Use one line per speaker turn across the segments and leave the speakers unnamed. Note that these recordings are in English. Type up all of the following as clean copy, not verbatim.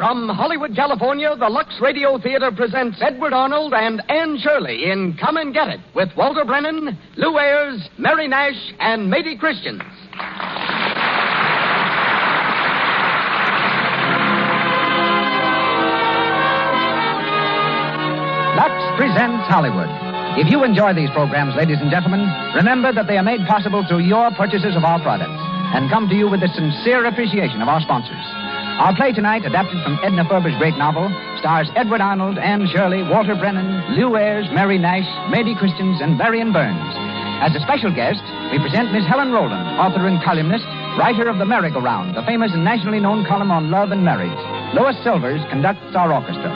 From Hollywood, California, the Lux Radio Theater presents Edward Arnold and Anne Shirley in Come and Get It with Walter Brennan, Lou Ayres, Mary Nash, and Mady Christians.
Lux presents Hollywood. If you enjoy these programs, ladies and gentlemen, remember that they are made possible through your purchases of our products and come to you with the sincere appreciation of our sponsors. Our play tonight, adapted from Edna Ferber's great novel, stars Edward Arnold, Anne Shirley, Walter Brennan, Lou Ayres, Mary Nash, Mady Christians, and Varian Burns. As a special guest, we present Miss Helen Rowland, author and columnist, writer of The Merry-Go-Round, the famous and nationally known column on love and marriage. Lois Silvers conducts our orchestra.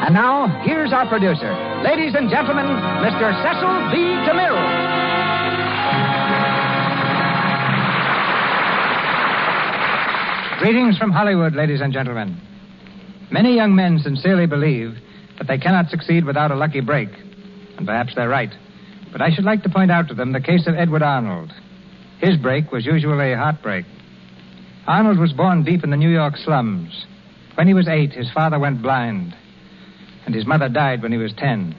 And now, here's our producer. Ladies and gentlemen, Mr. Cecil B. DeMille.
Greetings from Hollywood, ladies and gentlemen. Many young men sincerely believe that they cannot succeed without a lucky break. And perhaps they're right. But I should like to point out to them the case of Edward Arnold. His break was usually a heartbreak. Arnold was born deep in the New York slums. When he was 8, his father went blind. And his mother died when he was 10.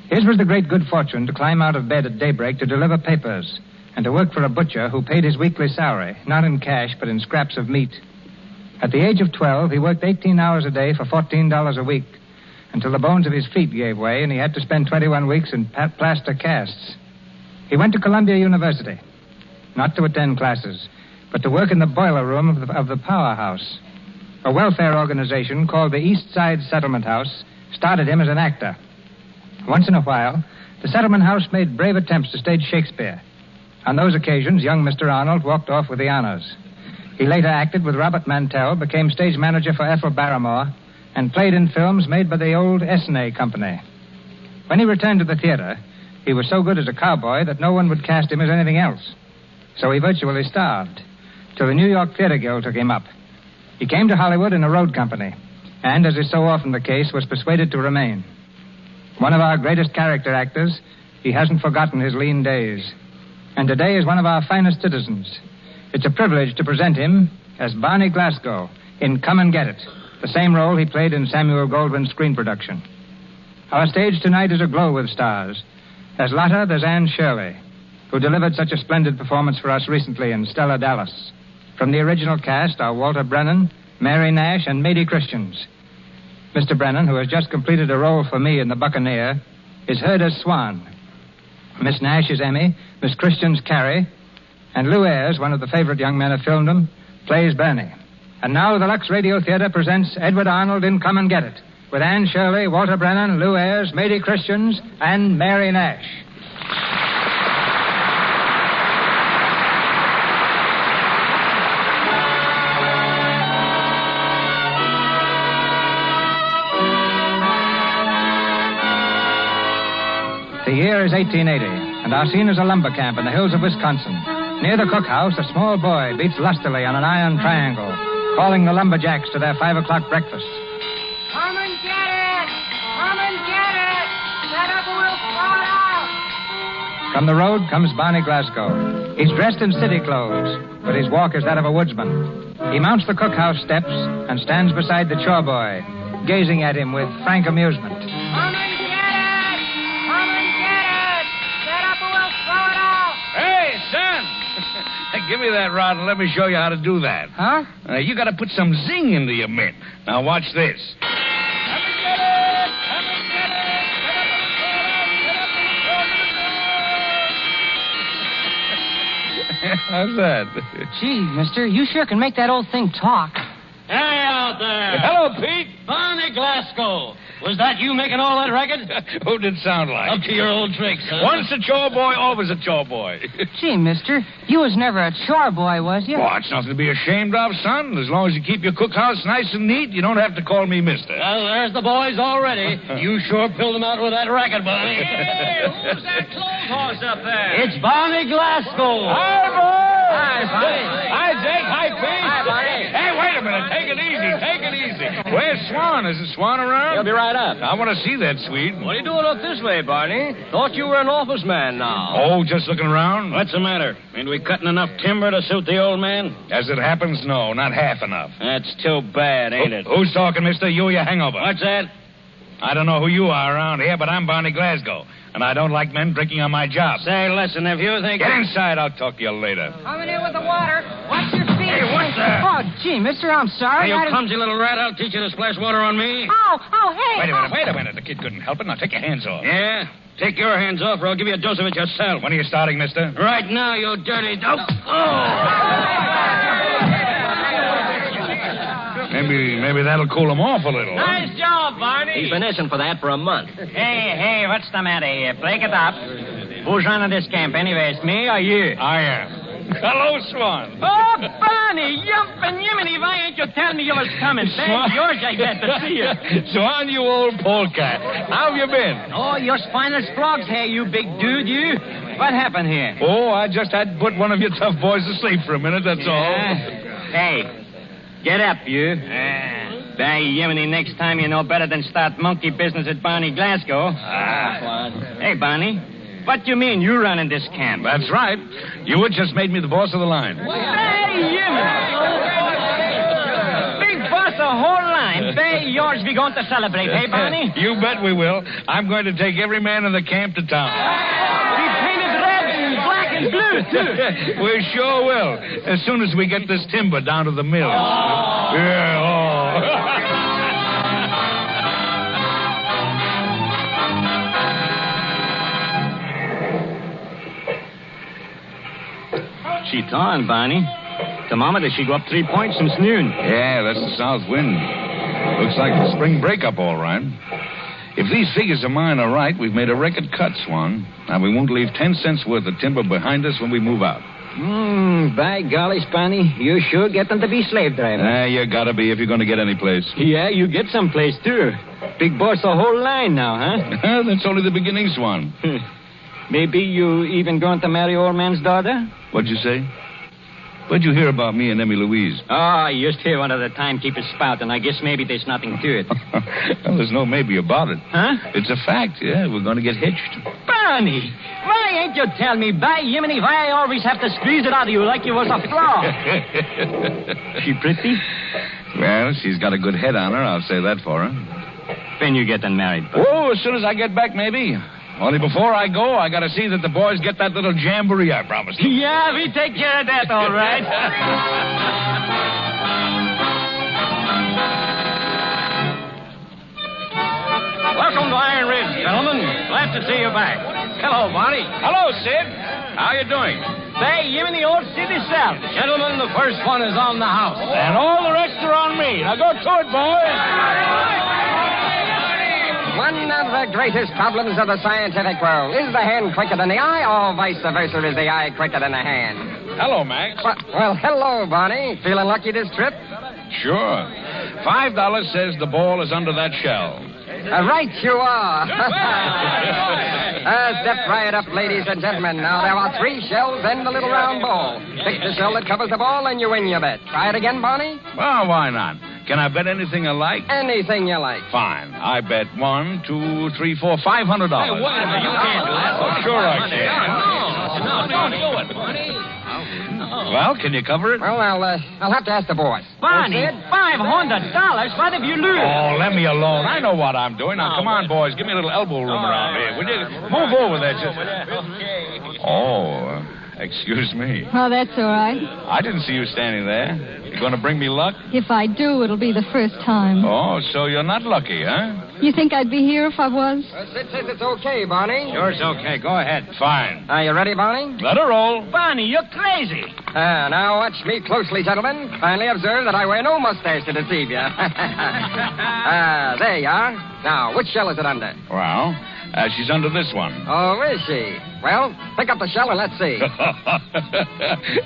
His was the great good fortune to climb out of bed at daybreak to deliver papers and to work for a butcher who paid his weekly salary, not in cash, but in scraps of meat. At the age of 12, he worked 18 hours a day for $14 a week until the bones of his feet gave way and he had to spend 21 weeks in plaster casts. He went to Columbia University, not to attend classes, but to work in the boiler room of the powerhouse. A welfare organization called the East Side Settlement House started him as an actor. Once in a while, the Settlement House made brave attempts to stage Shakespeare. On those occasions, young Mr. Arnold walked off with the honors. He later acted with Robert Mantell, became stage manager for Ethel Barrymore, and played in films made by the old Essanay Company. When he returned to the theater, he was so good as a cowboy that no one would cast him as anything else. So he virtually starved, till the New York Theater Guild took him up. He came to Hollywood in a road company, and, as is so often the case, was persuaded to remain. One of our greatest character actors, he hasn't forgotten his lean days. And today is one of our finest citizens. It's a privilege to present him as Barney Glasgow in Come and Get It, the same role he played in Samuel Goldwyn's screen production. Our stage tonight is aglow with stars. As Lotta, there's Anne Shirley, who delivered such a splendid performance for us recently in Stella Dallas. From the original cast are Walter Brennan, Mary Nash, and Mady Christians. Mr. Brennan, who has just completed a role for me in The Buccaneer, is heard as Swan. Miss Nash is Emmy, Miss Christians Carrie, and Lou Ayres, one of the favorite young men of filmdom, plays Bernie. And now the Lux Radio Theater presents Edward Arnold in Come and Get It, with Anne Shirley, Walter Brennan, Lou Ayres, Mady Christians, and Mary Nash. The year is 1880, and our scene is a lumber camp in the hills of Wisconsin. Near the cookhouse, a small boy beats lustily on an iron triangle, calling the lumberjacks to their 5 o'clock breakfast.
Come and get it! Come and get it! Set up or we'll fall out!
From the road comes Barney Glasgow. He's dressed in city clothes, but his walk is that of a woodsman. He mounts the cookhouse steps and stands beside the chore boy, gazing at him with frank amusement.
Come and get it! Come and get it! Set up or we'll throw it out!
Hey, son! Give me that rod and let me show you how to do that.
Huh?
You got to put some zing into your mitt. Now watch this. Come and get it! Come and get it! Set up or throw it out! Set up or throw it out! How's that?
Gee, mister, you sure can make that old thing talk.
Hey, out there.
Hello, Pete.
Barney Glasgow. Was that you making all that racket?
Who did it sound like?
Up to your old tricks, huh?
Once a chore boy, always a chore boy.
Gee, mister, you was never a chore boy, was you?
Well, it's nothing to be ashamed of, son. As long as you keep your cookhouse nice and neat, you don't have to call me mister.
Well, there's the boys already. You sure pilled them out with that racket, Barney.
Hey, who's that clothes horse up there?
It's Barney Glasgow.
Hi, boy.
Hi, Barney.
Hi, Jake. Hi, Pete.
Hi, Barney.
Hey, wait a minute. Take it easy. Take it easy. Where's Swan? Swan. Isn't Swan around?
He'll be right up.
I want to see that Swede.
What are you doing up this way, Barney? Thought you were an office man now.
Oh, just looking around?
What's the matter? Ain't we cutting enough timber to suit the old man?
As it happens, no, not half enough.
That's too bad, ain't it?
Who's talking, mister? You or your hangover?
What's that?
I don't know who you are around here, but I'm Barney Glasgow, and I don't like men drinking on my job.
Say, listen, if you think...
Get inside. I'll talk to you later.
Coming in with the water. Watch your feet.
Hey, what's that?
Oh, gee, mister, I'm sorry.
Hey, you
I didn't-
clumsy little rat, I'll teach you to splash water on me.
Oh, hey.
Wait a minute. The kid couldn't help it. Now take your hands off.
Yeah? Take your hands off, or I'll give you a dose of it yourself.
When are you starting, mister?
Right now, you dirty...
Maybe that'll cool him off a little.
Nice job, Barney. He's been itching for that for a month.
Hey, what's the matter here? Break it up. Who's running this camp anyway? It's me or you?
I am. Hello, Swan.
Oh, Barney, yumpin' Yiminy, why ain't you telling me you was coming?
Swan.
Yours, I got to see you.
Swan, you old polecat. How have you been?
Oh, you're spineless frogs here, you big dude, you. What happened here?
Oh, I just had to put one of your tough boys to sleep for a minute, that's all.
Hey, get up, you. By Yiminy, next time you know better than start monkey business at Barney Glasgow. Hey, Barney, what do you mean you running this camp?
That's right. You had just made me the boss of the line.
Hey, Yiminy! Big boss of whole line. Bay yours we going to celebrate, hey, Barney?
You bet we will. I'm going to take every man in the camp to town.
We painted red and black and blue, too.
We sure will. As soon as we get this timber down to the mill. Yeah,
She thawing, Barney. Thermometer, she go up 3 points since noon.
Yeah, that's the south wind. Looks like the spring breakup, all right. If these figures of mine are right, we've made a record cut, Swan. And we won't leave 10 cents worth of timber behind us when we move out.
By golly, Barney, you sure getting to be slave driver.
You gotta be if you're gonna get any place.
Yeah, you get someplace, too. Big boss the whole line now, huh?
That's only the beginning, Swan.
Maybe you even going to marry old man's daughter?
What'd you say? What'd you hear about me and Emmy Louise?
Oh, I used to hear one of the timekeepers spout, and I guess maybe there's nothing to it.
Well, there's no maybe about it.
Huh?
It's a fact, yeah. We're going to get hitched.
Barney, why ain't you tell me, by Yiminy, why I always have to squeeze it out of you like you was a frog? She pretty?
Well, she's got a good head on her, I'll say that for her.
When you getting married, Barney?
Oh, as soon as I get back, maybe. Only before I go, I got to see that the boys get that little jamboree I promised them.
Yeah, we take care of that, all right. Welcome to Iron Ridge, gentlemen. Glad to see you back. Hello, Barney.
Hello, Sid. How you doing?
Say, you in the old city south.
Gentlemen, the first one is on the house.
And all the rest are on me. Now go to it, boys.
One of the greatest problems of the scientific world. Is the hand quicker than the eye, or vice versa, is the eye quicker than the hand?
Hello, Max.
Well, hello, Barney. Feeling lucky this trip?
Sure. $5 says the ball is under that shell.
Right you are. Step right up, ladies and gentlemen. Now, there are 3 shells and the little round ball. Pick the shell that covers the ball, and you win your bet. Try it again, Barney?
Well, why not? Can I bet anything I like?
Anything you like.
Fine. I bet $1, $2, $3, $4, $500.
Hey, wait a minute. You can't do that.
Oh, sure I can.
No, don't do it, Barney.
Well, can you cover it?
Well, I'll have to ask the boys.
Barney, $500? What if you lose?
Oh, let me alone. I know what I'm doing. Now, come on, boys. Give me a little elbow room around here. Will you? Move over there. Oh, excuse me.
Oh, that's all right.
I didn't see you standing there. You going to bring me luck?
If I do, it'll be the first time.
Oh, so you're not lucky, huh?
You think I'd be here if I was?
Sid says it's okay, Barney.
Yours okay. Go ahead.
Fine.
Are you ready, Barney?
Let her roll.
Barney, you're crazy.
Now watch me closely, gentlemen. Kindly observe that I wear no mustache to deceive you. There you are. Now, which shell is it under?
Well, she's under this one.
Oh, is she? Well, pick up the shell and let's see.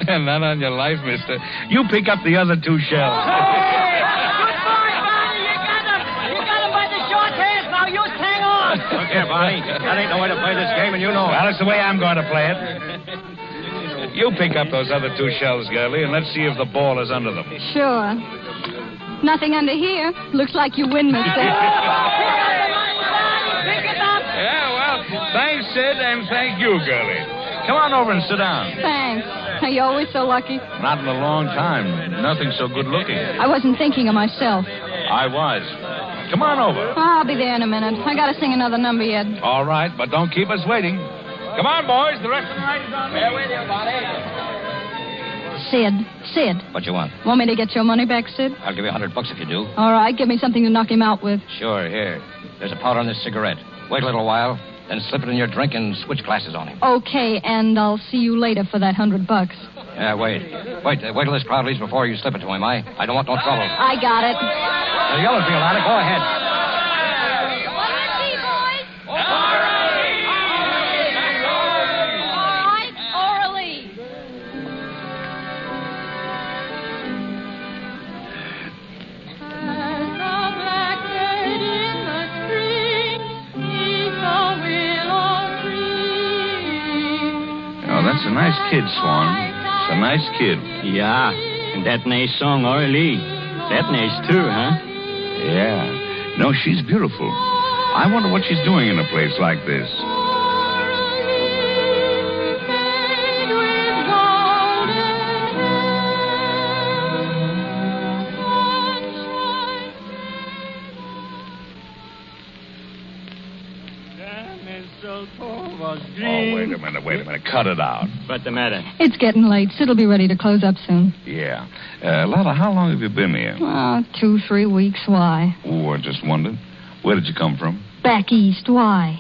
And not on your life, mister. You pick up the other 2 shells.
Good boy, Barney. You got him by the short hairs. Now you hang on.
Look here, Barney. That ain't the way to play this game, and you know it.
Well, it's the way I'm going to play it. You pick up those other 2 shells, girlie, and let's see if the ball is under them.
Sure. Nothing under here. Looks like you win, mister.
Yeah, well, thanks, Sid, and thank you, girlie. Come on over and sit down.
Thanks. Are you always so lucky?
Not in a long time. Nothing so good looking.
I wasn't thinking of myself.
I was. Come on over.
I'll be there in a minute. I gotta sing another number yet.
All right, but don't keep us waiting. Come on, boys. The rest of the night is on me. With you,
Sid.
What you want?
Want me to get your money back, Sid?
I'll give you $100 if you do.
All right, give me something to knock him out with.
Sure, here. There's a powder on this cigarette. Wait a little while, then slip it in your drink and switch glasses on him.
Okay, and I'll see you later for that $100.
Yeah, wait till this crowd leaves before you slip it to him. I don't want no trouble.
I got it.
Now, yell at me, Lana. Go ahead.
That's a nice kid, Swan. It's a nice kid.
Yeah, and that nice song, Orly. That nice, too, huh?
Yeah. No, she's beautiful. I wonder what she's doing in a place like this. Oh, wait a minute. Cut it out.
What's the matter?
It's getting late. Sid'll be ready to close up soon.
Yeah. Lotta, how long have you been here?
2-3 weeks. Why?
Oh, I just wondered. Where did you come from?
Back east. Why?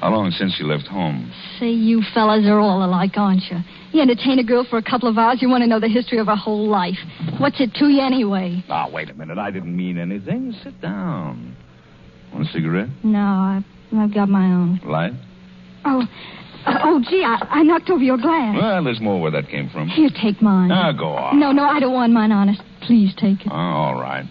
How long since you left home?
Say, you fellas are all alike, aren't you? You entertain a girl for a couple of hours, you want to know the history of her whole life. What's it to you anyway?
Oh, wait a minute. I didn't mean anything. Sit down. Want a cigarette?
No, I've got my own.
Light?
Gee, I knocked over your glass.
Well, there's more where that came from.
Here, take mine.
Go on.
No, I don't want mine, honest. Please take it.
Oh, all right.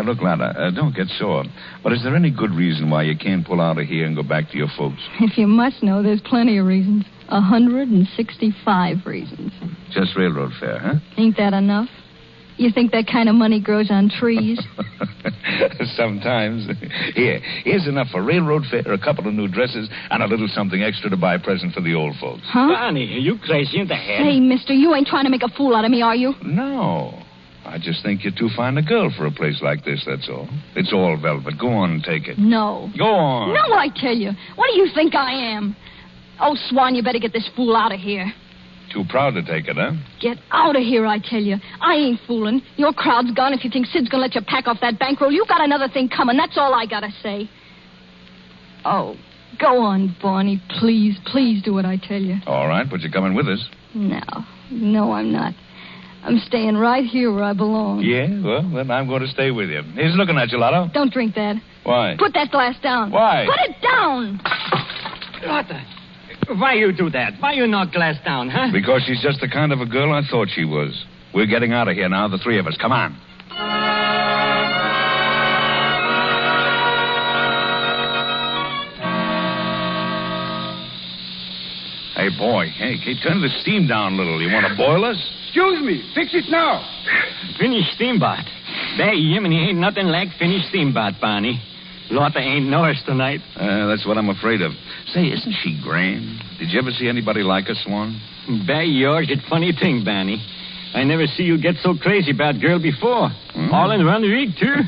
Look, Lana, don't get sore. But is there any good reason why you can't pull out of here and go back to your folks?
If you must know, there's plenty of reasons. 165 reasons.
Just railroad fare, huh?
Ain't that enough? You think that kind of money grows on trees?
Sometimes. Here's enough for railroad fare, a couple of new dresses, and a little something extra to buy a present for the old folks.
Huh?
Bonnie, are you crazy in the head?
Hey, mister, you ain't trying to make a fool out of me, are you?
No. I just think you're too fine a girl for a place like this, that's all. It's all velvet. Go on and take it.
No.
Go on.
No, I tell you. What do you think I am? Oh, Swan, you better get this fool out of here.
Too proud to take it, huh?
Get out of here, I tell you. I ain't fooling. Your crowd's gone. If you think Sid's gonna let you pack off that bankroll, you got another thing coming. That's all I gotta say. Oh, go on, Barney. Please do what I tell you.
All right, but you're coming with us.
No, I'm not. I'm staying right here where I belong.
Yeah, well, then I'm going to stay with you. He's looking at you, Lotto.
Don't drink that.
Why?
Put that glass down.
Why?
Put it down.
What the? Why you do that? Why you knock glass down, huh?
Because she's just the kind of a girl I thought she was. We're getting out of here now, the three of us. Come on. Hey, boy. Hey, turn the steam down a little. You want to boil us?
Excuse me. Fix it now.
Finished steamboat. That Yemeni ain't nothing like finished steamboat, Barney. Lotta ain't noticed tonight.
That's what I'm afraid of. Say, isn't she grand? Did you ever see anybody like her, Swan?
By yours, it's funny thing, Barney. I never see you get so crazy about girl before. All in 1 week, too.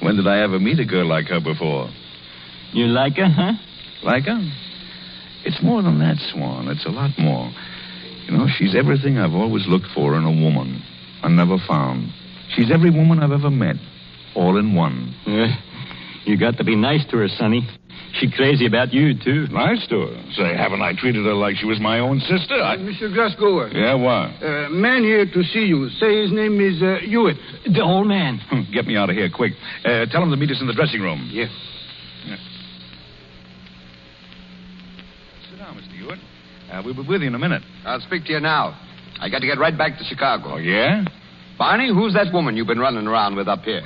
When did I ever meet a girl like her before?
You like her, huh?
Like her? It's more than that, Swan. It's a lot more. You know, she's everything I've always looked for in a woman I never found. She's every woman I've ever met, all in one.
You got to be nice to her, Sonny. She crazy about you, too.
Nice to her? Say, haven't I treated her like she was my own sister?
Mr. Glasgow.
Yeah, what?
Man here to see you. Say his name is Hewitt.
The old man.
Get me out of here, quick. Tell him to meet us in the dressing room.
Yeah.
Sit down, Mr. Hewitt. We'll be with you in a minute.
I'll speak to you now. I got to get right back to Chicago.
Oh, yeah?
Barney, who's that woman you've been running around with up here?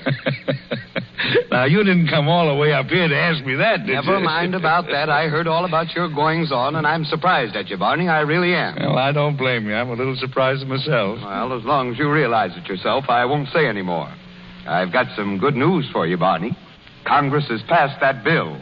Now, you didn't come all the way up here to ask me that, did you?
Never mind about that. I heard all about your goings-on, and I'm surprised at you, Barney. I really am.
Well, I don't blame you. I'm a little surprised myself.
Well, as long as you realize it yourself, I won't say any more. I've got some good news for you, Barney. Congress has passed that bill.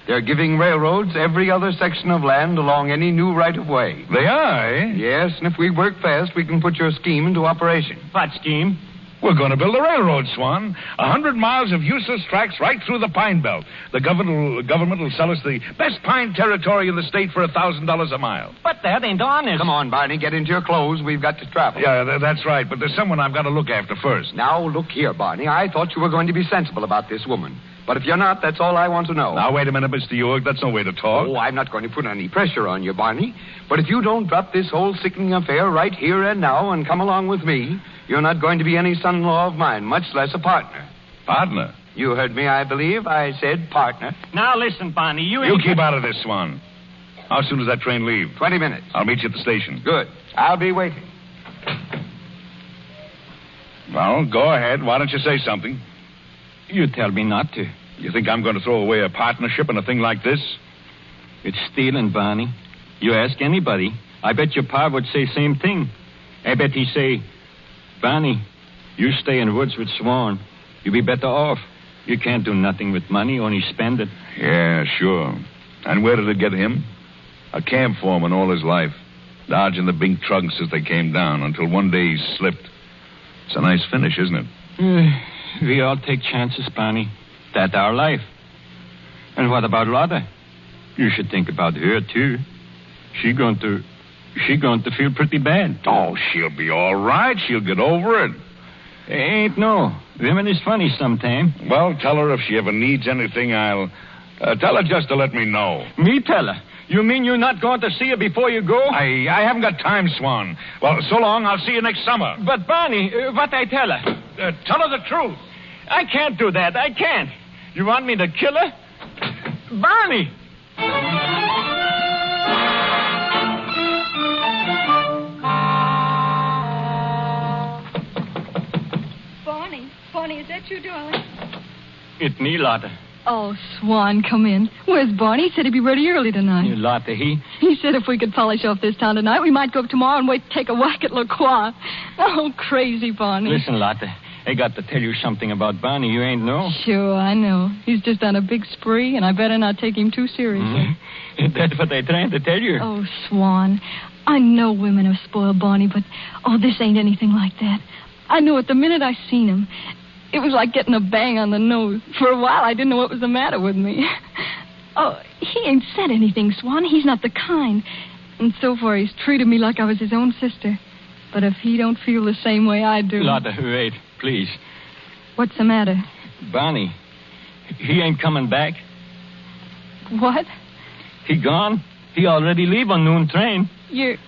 They're giving railroads every other section of land along any new right-of-way.
They are, eh?
Yes, and if we work fast, we can put your scheme into operation.
What scheme?
We're going to build a railroad, Swan. 100 miles of useless tracks right through the Pine Belt. The government will sell us the best pine territory in the state for $1,000 a mile.
But that ain't honest.
Come on, Barney, get into your clothes. We've got to travel.
Yeah, that's right, but there's someone I've got to look after first.
Now, look here, Barney. I thought you were going to be sensible about this woman. But if you're not, that's all I want to know.
Now, wait a minute, Mr. Ewing. That's no way to talk.
Oh, I'm not going to put any pressure on you, Barney. But if you don't drop this whole sickening affair right here and now and come along with me, you're not going to be any son-in-law of mine, much less a partner.
Partner?
You heard me, I believe. I said partner.
Now, listen, Barney, you
keep out of this, Swan. How soon does that train leave?
20 minutes.
I'll meet you at the station.
Good. I'll be waiting.
Well, go ahead. Why don't you say something?
You tell me not to.
You think I'm going to throw away a partnership in a thing like this?
It's stealing, Barney. You ask anybody. I bet your pa would say same thing. I bet he'd say, Barney, you stay in woods with Swan. You'll be better off. You can't do nothing with money, only spend it.
Yeah, sure. And where did it get him? A camp foreman all his life, dodging the big trucks as they came down until one day he slipped. It's a nice finish, isn't it?
We all take chances, Barney. That's our life. And what about Lotta? You should think about her, too. She going to feel pretty bad.
Oh, she'll be all right. She'll get over it.
Ain't no. Women is funny sometime.
Well, tell her if she ever needs anything, I'll... tell her just to let me know.
Me tell her? You mean you're not going to see her before you go?
I haven't got time, Swan. Well, so long. I'll see you next summer.
But, Barney, what I tell her?
Tell her the truth.
I can't do that. I can't. You want me to kill her? Barney!
Barney, is that you, darling?
It's me, Lotta.
Oh, Swan, come in. Where's Barney? He said he'd be ready early tonight.
Lotta,
He said if we could polish off this town tonight, we might go up tomorrow and wait to take a whack at La Croix. Oh, crazy, Barney.
Listen, Lotta, I got to tell you something about Barney you ain't know.
Sure, I know. He's just on a big spree, and I better not take him too seriously.
That's what I'm trying to tell you.
Oh, Swan, I know women have spoiled Barney, but, this ain't anything like that. I knew it the minute I seen him. It was like getting a bang on the nose. For a while, I didn't know what was the matter with me. Oh, he ain't said anything, Swan. He's not the kind. And so far, he's treated me like I was his own sister. But if he don't feel the same way I do...
Lotta, wait, please.
What's the matter?
Barney, he ain't coming back.
What?
He gone. He already leave on noon train.
You're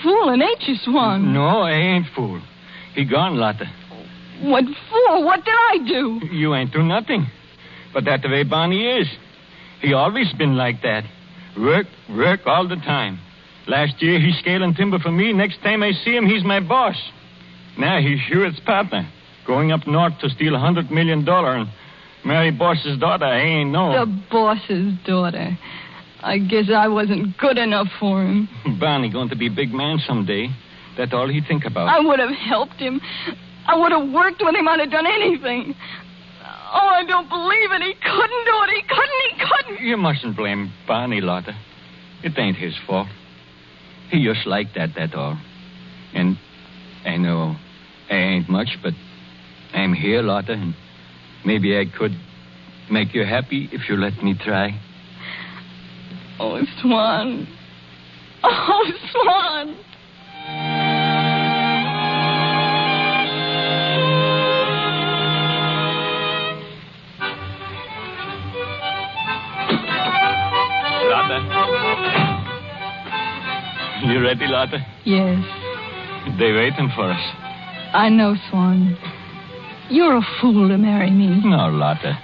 fooling, ain't you, Swan?
No, I ain't fool. He gone, Lotta.
What for? What did I do?
You ain't do nothing. But that's the way Barney is. He always been like that. Work all the time. Last year, he's scaling timber for me. Next time I see him, he's my boss. Now he's Hewitt's partner. Going up north to steal $100 million and marry boss's daughter. I ain't know.
The boss's daughter. I guess I wasn't good enough for him.
Barney going to be big man someday. That's all he think about.
I would have helped him. I would have worked with him. I'd have done anything. Oh, I don't believe it. He couldn't do it. He couldn't.
You mustn't blame Barney, Lotta. It ain't his fault. He just like that, that's all. And I know I ain't much, but I'm here, Lotta, and maybe I could make you happy if you let me try.
Oh, Swan. Oh, Swan.
You ready, Lotta?
Yes.
They're waiting for us.
I know, Swan. You're a fool to marry me.
No, Lotta.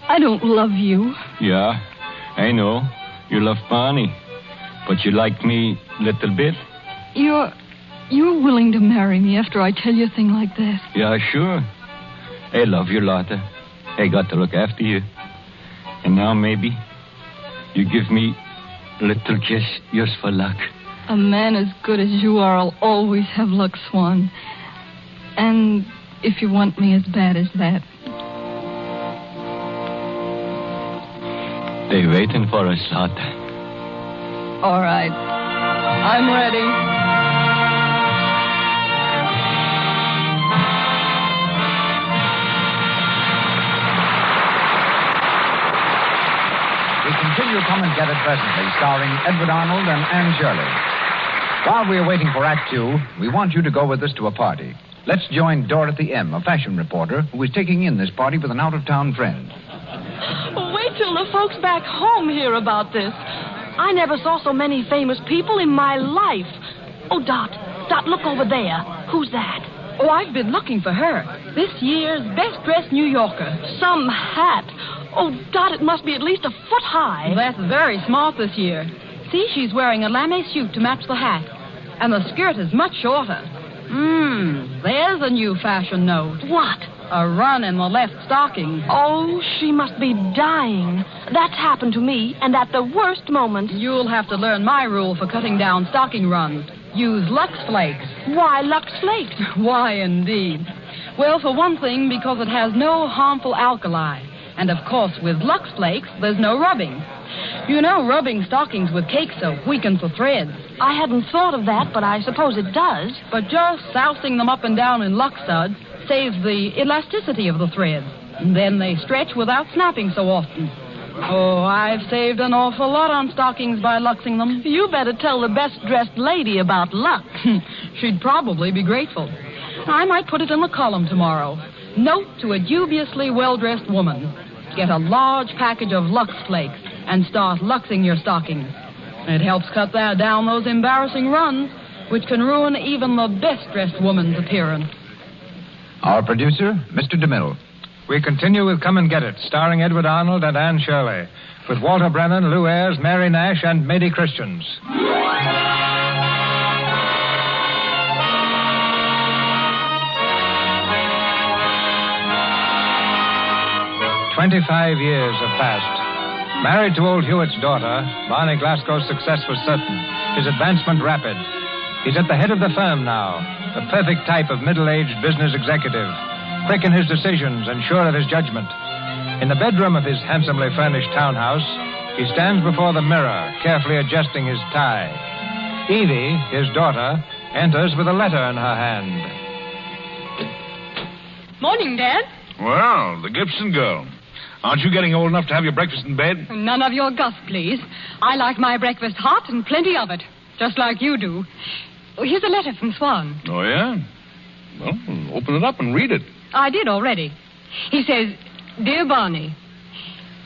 I don't love you.
Yeah, I know. You love Barney. But you like me little bit.
You're willing to marry me after I tell you a thing like that?
Yeah, sure. I love you, Lotta. I got to look after you. And now maybe you give me a little kiss just for luck.
A man as good as you are will always have luck, Swan. And If you want me as bad as that.
They waiting for us, Lotte.
All right. I'm ready.
We continue Come and Get It presently, starring Edward Arnold and Anne Shirley. While we are waiting for Act Two, we want you to go with us to a party. Let's join Dorothy M., a fashion reporter, who is taking in this party with an out-of-town friend.
Wait till the folks back home hear about this. I never saw so many famous people in my life. Oh, Dot, look over there. Who's that?
Oh, I've been looking for her. This year's best-dressed New Yorker.
Some hat. Oh, Dot, it must be at least a foot high.
That's very smart this year. See, she's wearing a lame suit to match the hat. And the skirt is much shorter. There's a new fashion note.
What?
A run in the left stocking.
Oh, she must be dying. That's happened to me, and at the worst moment.
You'll have to learn my rule for cutting down stocking runs. Use Lux Flakes.
Why Lux Flakes?
Why, indeed. Well, for one thing, because it has no harmful alkali. And, of course, with Lux Flakes, there's no rubbing. You know, rubbing stockings with cake soap weakens the threads.
I hadn't thought of that, but I suppose it does.
But just sousing them up and down in Lux Suds saves the elasticity of the threads. And then they stretch without snapping so often. Oh, I've saved an awful lot on stockings by luxing them.
You better tell the best-dressed lady about Lux.
She'd probably be grateful. I might put it in the column tomorrow. Note to a dubiously well-dressed woman. Get a large package of Lux Flakes and start luxing your stockings. It helps cut down those embarrassing runs, which can ruin even the best-dressed woman's appearance.
Our producer, Mr. DeMille.
We continue with Come and Get It, starring Edward Arnold and Anne Shirley, with Walter Brennan, Lou Ayres, Mary Nash, and Mady Christians. 25 years have passed. Married to old Hewitt's daughter, Barney Glasgow's success was certain, his advancement rapid. He's at the head of the firm now, the perfect type of middle-aged business executive, quick in his decisions and sure of his judgment. In the bedroom of his handsomely furnished townhouse, he stands before the mirror, carefully adjusting his tie. Evie, his daughter, enters with a letter in her hand.
Morning, Dad.
Well, the Gibson girl. Aren't you getting old enough to have your breakfast in bed?
None of your guff, please. I like my breakfast hot and plenty of it, just like you do. Here's a letter from Swan.
Oh, yeah? Well, open it up and read it.
I did already. He says, Dear Barney,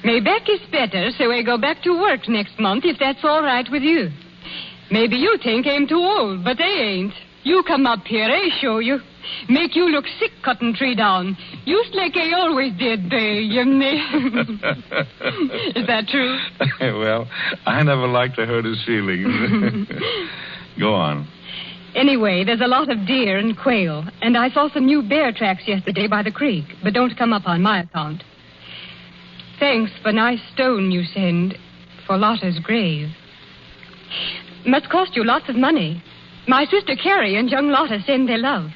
may Beck is better, so I go back to work next month, if that's all right with you. Maybe you think I'm too old, but I ain't. You come up here, I show you. Make you look sick cutting tree down. Just like I always did, babe. Is that true?
Well, I never liked to hurt his feelings. Go on.
Anyway, there's a lot of deer and quail, and I saw some new bear tracks yesterday by the creek, but don't come up on my account. Thanks for nice stone you send for Lotta's grave. Must cost you lots of money. My sister Carrie and young Lotta send their love.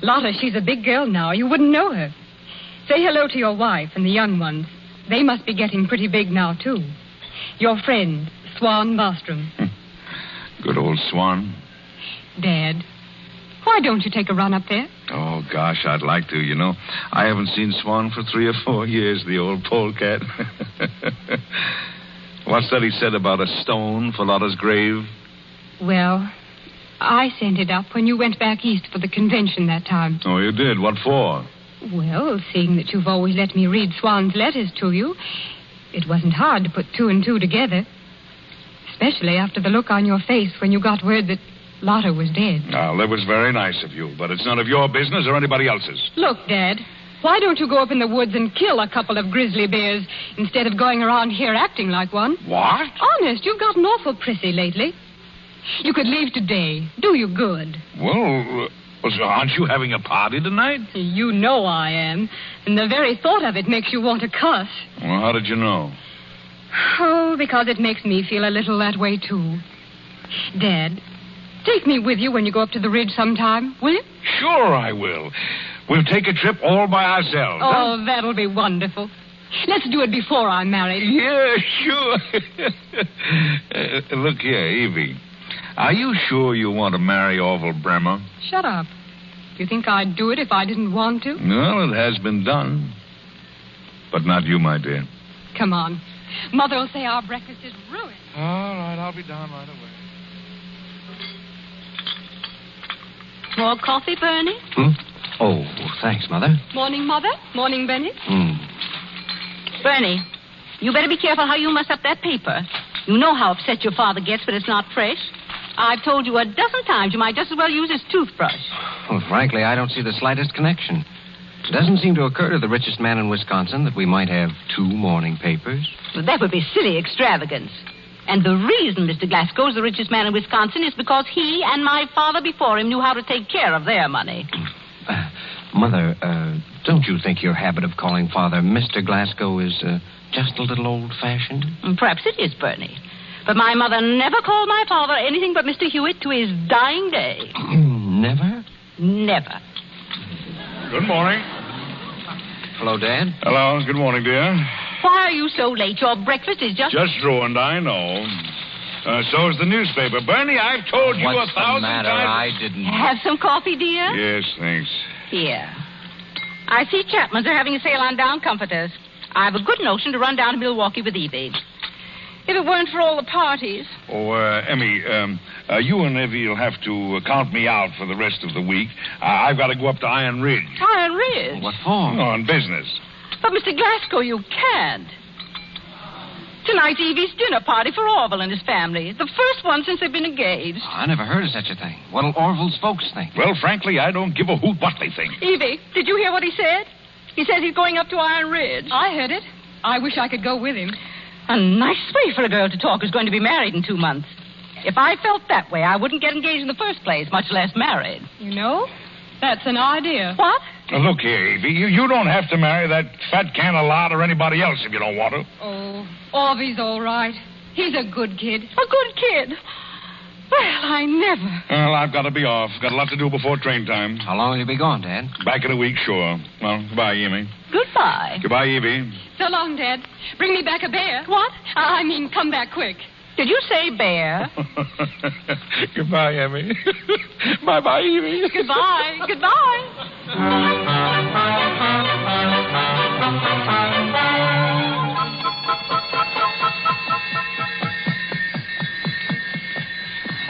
Lotta, she's a big girl now. You wouldn't know her. Say hello to your wife and the young ones. They must be getting pretty big now, too. Your friend, Swan Bostrom.
Good old Swan.
Dad, why don't you take a run up there?
Oh, gosh, I'd like to, you know. I haven't seen Swan for 3 or 4 years, the old polecat. What's that he said about a stone for Lotta's grave?
Well, I sent it up when you went back east for the convention that time.
Oh, you did? What for?
Well, seeing that you've always let me read Swan's letters to you, it wasn't hard to put 2 and 2 together. Especially after the look on your face when you got word that Lotta was dead.
Well, that was very nice of you, but it's none of your business or anybody else's.
Look, Dad, why don't you go up in the woods and kill a couple of grizzly bears instead of going around here acting like one?
What?
Honest, you've gotten awful prissy lately. You could leave today. Do you good.
Well, so aren't you having a party tonight?
You know I am. And the very thought of it makes you want to cuss.
Well, how did you know?
Oh, because it makes me feel a little that way, too. Dad, take me with you when you go up to the ridge sometime, will you?
Sure I will. We'll take a trip all by ourselves.
Oh, that'll be wonderful. Let's do it before I'm married.
Yeah, sure. Look here, Evie. Are you sure you want to marry Orville Bremer?
Shut up. Do you think I'd do it if I didn't want to?
Well, it has been done. But not you, my dear.
Come on. Mother will say our breakfast is ruined.
All right, I'll be down right away.
More coffee, Bernie?
Oh, thanks, Mother.
Morning, Mother. Morning, Benny.
Bernie, you better be careful how you mess up that paper. You know how upset your father gets when it's not fresh. I've told you a dozen times you might just as well use his toothbrush.
Well, frankly, I don't see the slightest connection. It doesn't seem to occur to the richest man in Wisconsin that we might have 2 morning papers.
Well, that would be silly extravagance. And the reason Mr. Glasgow is the richest man in Wisconsin is because he and my father before him knew how to take care of their money.
Mother, don't you think your habit of calling Father Mr. Glasgow is just a little old-fashioned?
Perhaps it is, Bernie. But my mother never called my father anything but Mr. Hewitt to his dying day.
Never?
Never.
Good morning.
Hello, Dad.
Hello. Good morning, dear.
Why are you so late? Your breakfast is just
ruined, I know. So is the newspaper. Bernie, I've told you 1,000 times.
What's the matter? I didn't...
Have some coffee, dear?
Yes, thanks.
Here. I see Chapman's are having a sale on down comforters. I have a good notion to run down to Milwaukee with Evie. If it weren't for all the parties.
Oh, Emmy, you and Evie will have to count me out for the rest of the week. I've got to go up to Iron Ridge.
Iron Ridge?
What for?
On business.
But, Mr. Glasgow, you can't. Tonight's Evie's dinner party for Orville and his family. The first one since they've been engaged.
I never heard of such a thing. What'll Orville's folks think?
Well, frankly, I don't give a hoot what they think.
Evie, did you hear what he said? He says he's going up to Iron Ridge.
I heard it. I wish I could go with him.
A nice way for a girl to talk who's going to be married in 2 months. If I felt that way, I wouldn't get engaged in the first place, much less married.
You know, that's an idea.
What?
Look here, Evie. You don't have to marry that fat can of lard or anybody else if you don't want to.
Oh, Orvie's all right. He's a good kid.
A good kid? Well, I never.
Well, I've got to be off. Got a lot to do before train time.
How long will you be gone, Dad?
Back in a week, sure. Well, goodbye, Emmy.
Goodbye.
Goodbye, Evie.
So long, Dad. Bring me back a bear.
What?
I mean, come back quick.
Did you say bear?
Goodbye, Emmy. Bye-bye, Evie.
Goodbye. Goodbye.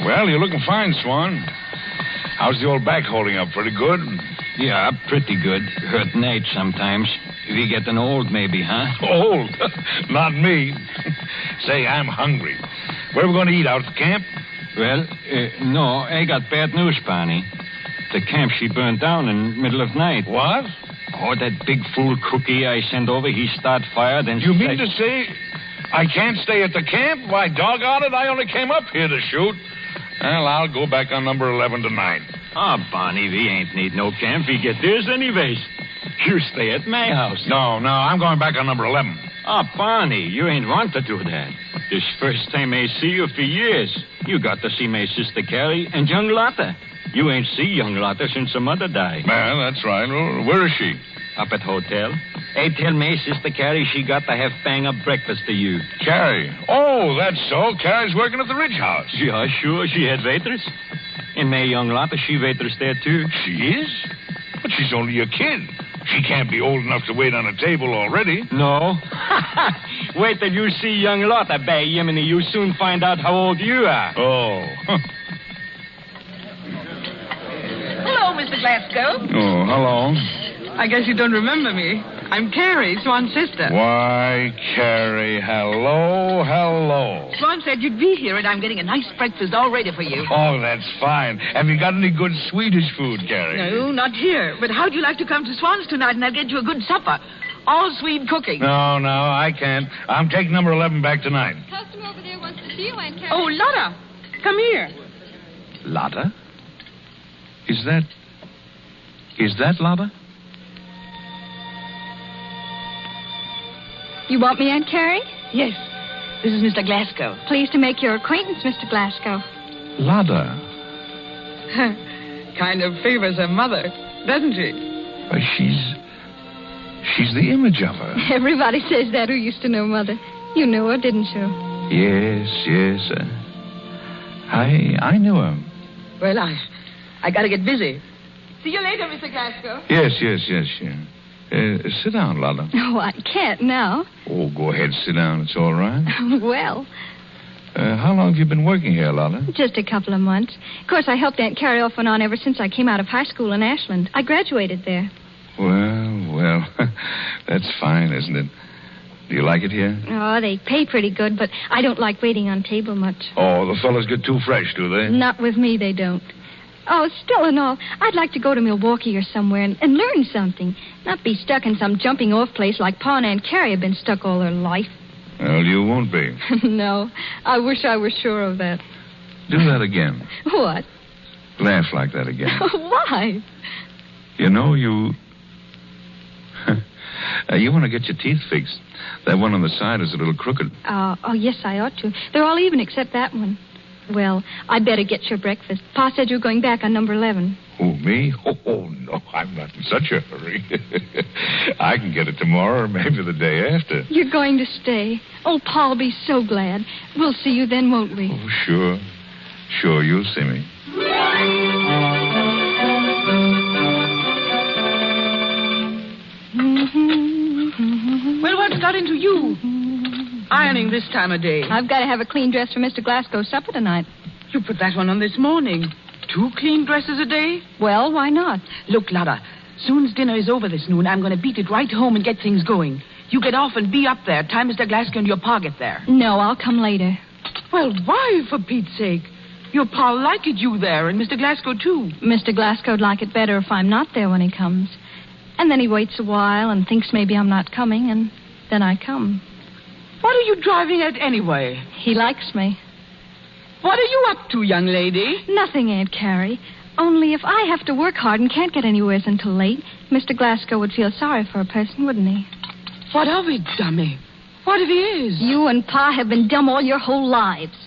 Well, you're looking fine, Swan. How's the old back holding up? Pretty good?
Yeah, pretty good. Hurt Nate sometimes. We getting old, maybe, huh?
Old? Not me. Say, I'm hungry. Where are we going to eat? Out at the camp?
Well, no, I got bad news, Barney. The camp, she burned down in the middle of night.
What?
Oh, that big fool cookie I sent over, he start fire, then...
You mean to say I can't stay at the camp? Why, doggone it, I only came up here to shoot. Well, I'll go back on number 11 tonight.
Ah, Barney, we ain't need no camp. We get this anyways. You stay at my house.
No, I'm going back on number 11.
Ah, Barney, you ain't want to do that. This first time I see you for years. You got to see my sister Carrie and young Lotta. You ain't see young Lotta since her mother died.
Well, that's right. Well, where is she?
Up at hotel. I tell my sister Carrie she got to have bang up breakfast to you.
Carrie? Oh, that's so. Carrie's working at the Ridge House.
Yeah, sure. She had waitress. And my young Lotta, she waitress there, too.
She is? But she's only a kid. She can't be old enough to wait on a table already.
No. Wait till you see young Lotta, by Yemeni. You soon find out how old you are.
Oh.
Hello, Mr. Glasgow.
Oh, hello.
I guess you don't remember me. I'm Carrie, Swan's sister.
Why, Carrie, hello.
Swan said you'd be here, and I'm getting a nice breakfast all ready for you.
Oh, that's fine. Have you got any good Swedish food, Carrie?
No, not here. But how'd you like to come to Swan's tonight, and I'll get you a good supper? All Swede cooking.
No, I can't. I'm taking number 11 back tonight.
Customer over there wants to see you, Aunt Carrie.
Oh, Lotta, come here.
Lotta? Is that Lotta?
You want me, Aunt Carrie?
Yes. This is Mr. Glasgow.
Pleased to make your acquaintance, Mr. Glasgow.
Lotta?
Kind of favors her mother, doesn't she?
Why, she's the image of her.
Everybody says that who used to know Mother. You knew her, didn't you?
Yes. I knew her.
Well, I gotta get busy. See you later, Mr. Glasgow.
Yes. Sit down, Lola.
Oh, I can't now.
Oh, go ahead, sit down. It's all right.
Well,
how long have you been working here, Lola?
just a couple of months. Of course, I helped Aunt Carrie off and on ever since I came out of high school in Ashland. I graduated there.
Well, that's fine, isn't it? Do you like it here?
Oh, they pay pretty good, but I don't like waiting on table much.
Oh, the fellas get too fresh, do they?
Not with me, they don't. Oh, still and all, I'd like to go to Milwaukee or somewhere and learn something. Not be stuck in some jumping-off place like Pa and Aunt Carrie have been stuck all their life.
Well, you won't be.
No, I wish I was sure of that.
Do that again.
What?
Laugh like that again.
Why?
You know, you want to get your teeth fixed. That one on the side is a little crooked.
Oh, yes, I ought to. They're all even except that one. Well, I'd better get your breakfast. Pa said you're going back on number 11.
Who, me? Oh, no, I'm not in such a hurry. I can get it tomorrow or maybe the day after.
You're going to stay. Oh, Pa'll be so glad. We'll see you then, won't we?
Oh, sure. Sure, you'll see me.
Well, what's got into you? Ironing this time of day.
I've got to have a clean dress for Mr. Glasgow's supper tonight.
You put that one on this morning. 2 clean dresses a day?
Well, why not?
Look, Lotta, soon as dinner is over this noon, I'm going to beat it right home and get things going. You get off and be up there. Time Mr. Glasgow and your pa get there.
No, I'll come later.
Well, why, for Pete's sake? Your pa'll like it you there, and Mr. Glasgow, too.
Mr. Glasgow'd like it better if I'm not there when he comes. And then he waits a while and thinks maybe I'm not coming, and then I come.
What are you driving at anyway?
He likes me.
What are you up to, young lady?
Nothing, Aunt Carrie. Only if I have to work hard and can't get anywhere until late, Mr. Glasgow would feel sorry for a person, wouldn't he?
What of it, dummy? What if he is?
You and Pa have been dumb all your whole lives.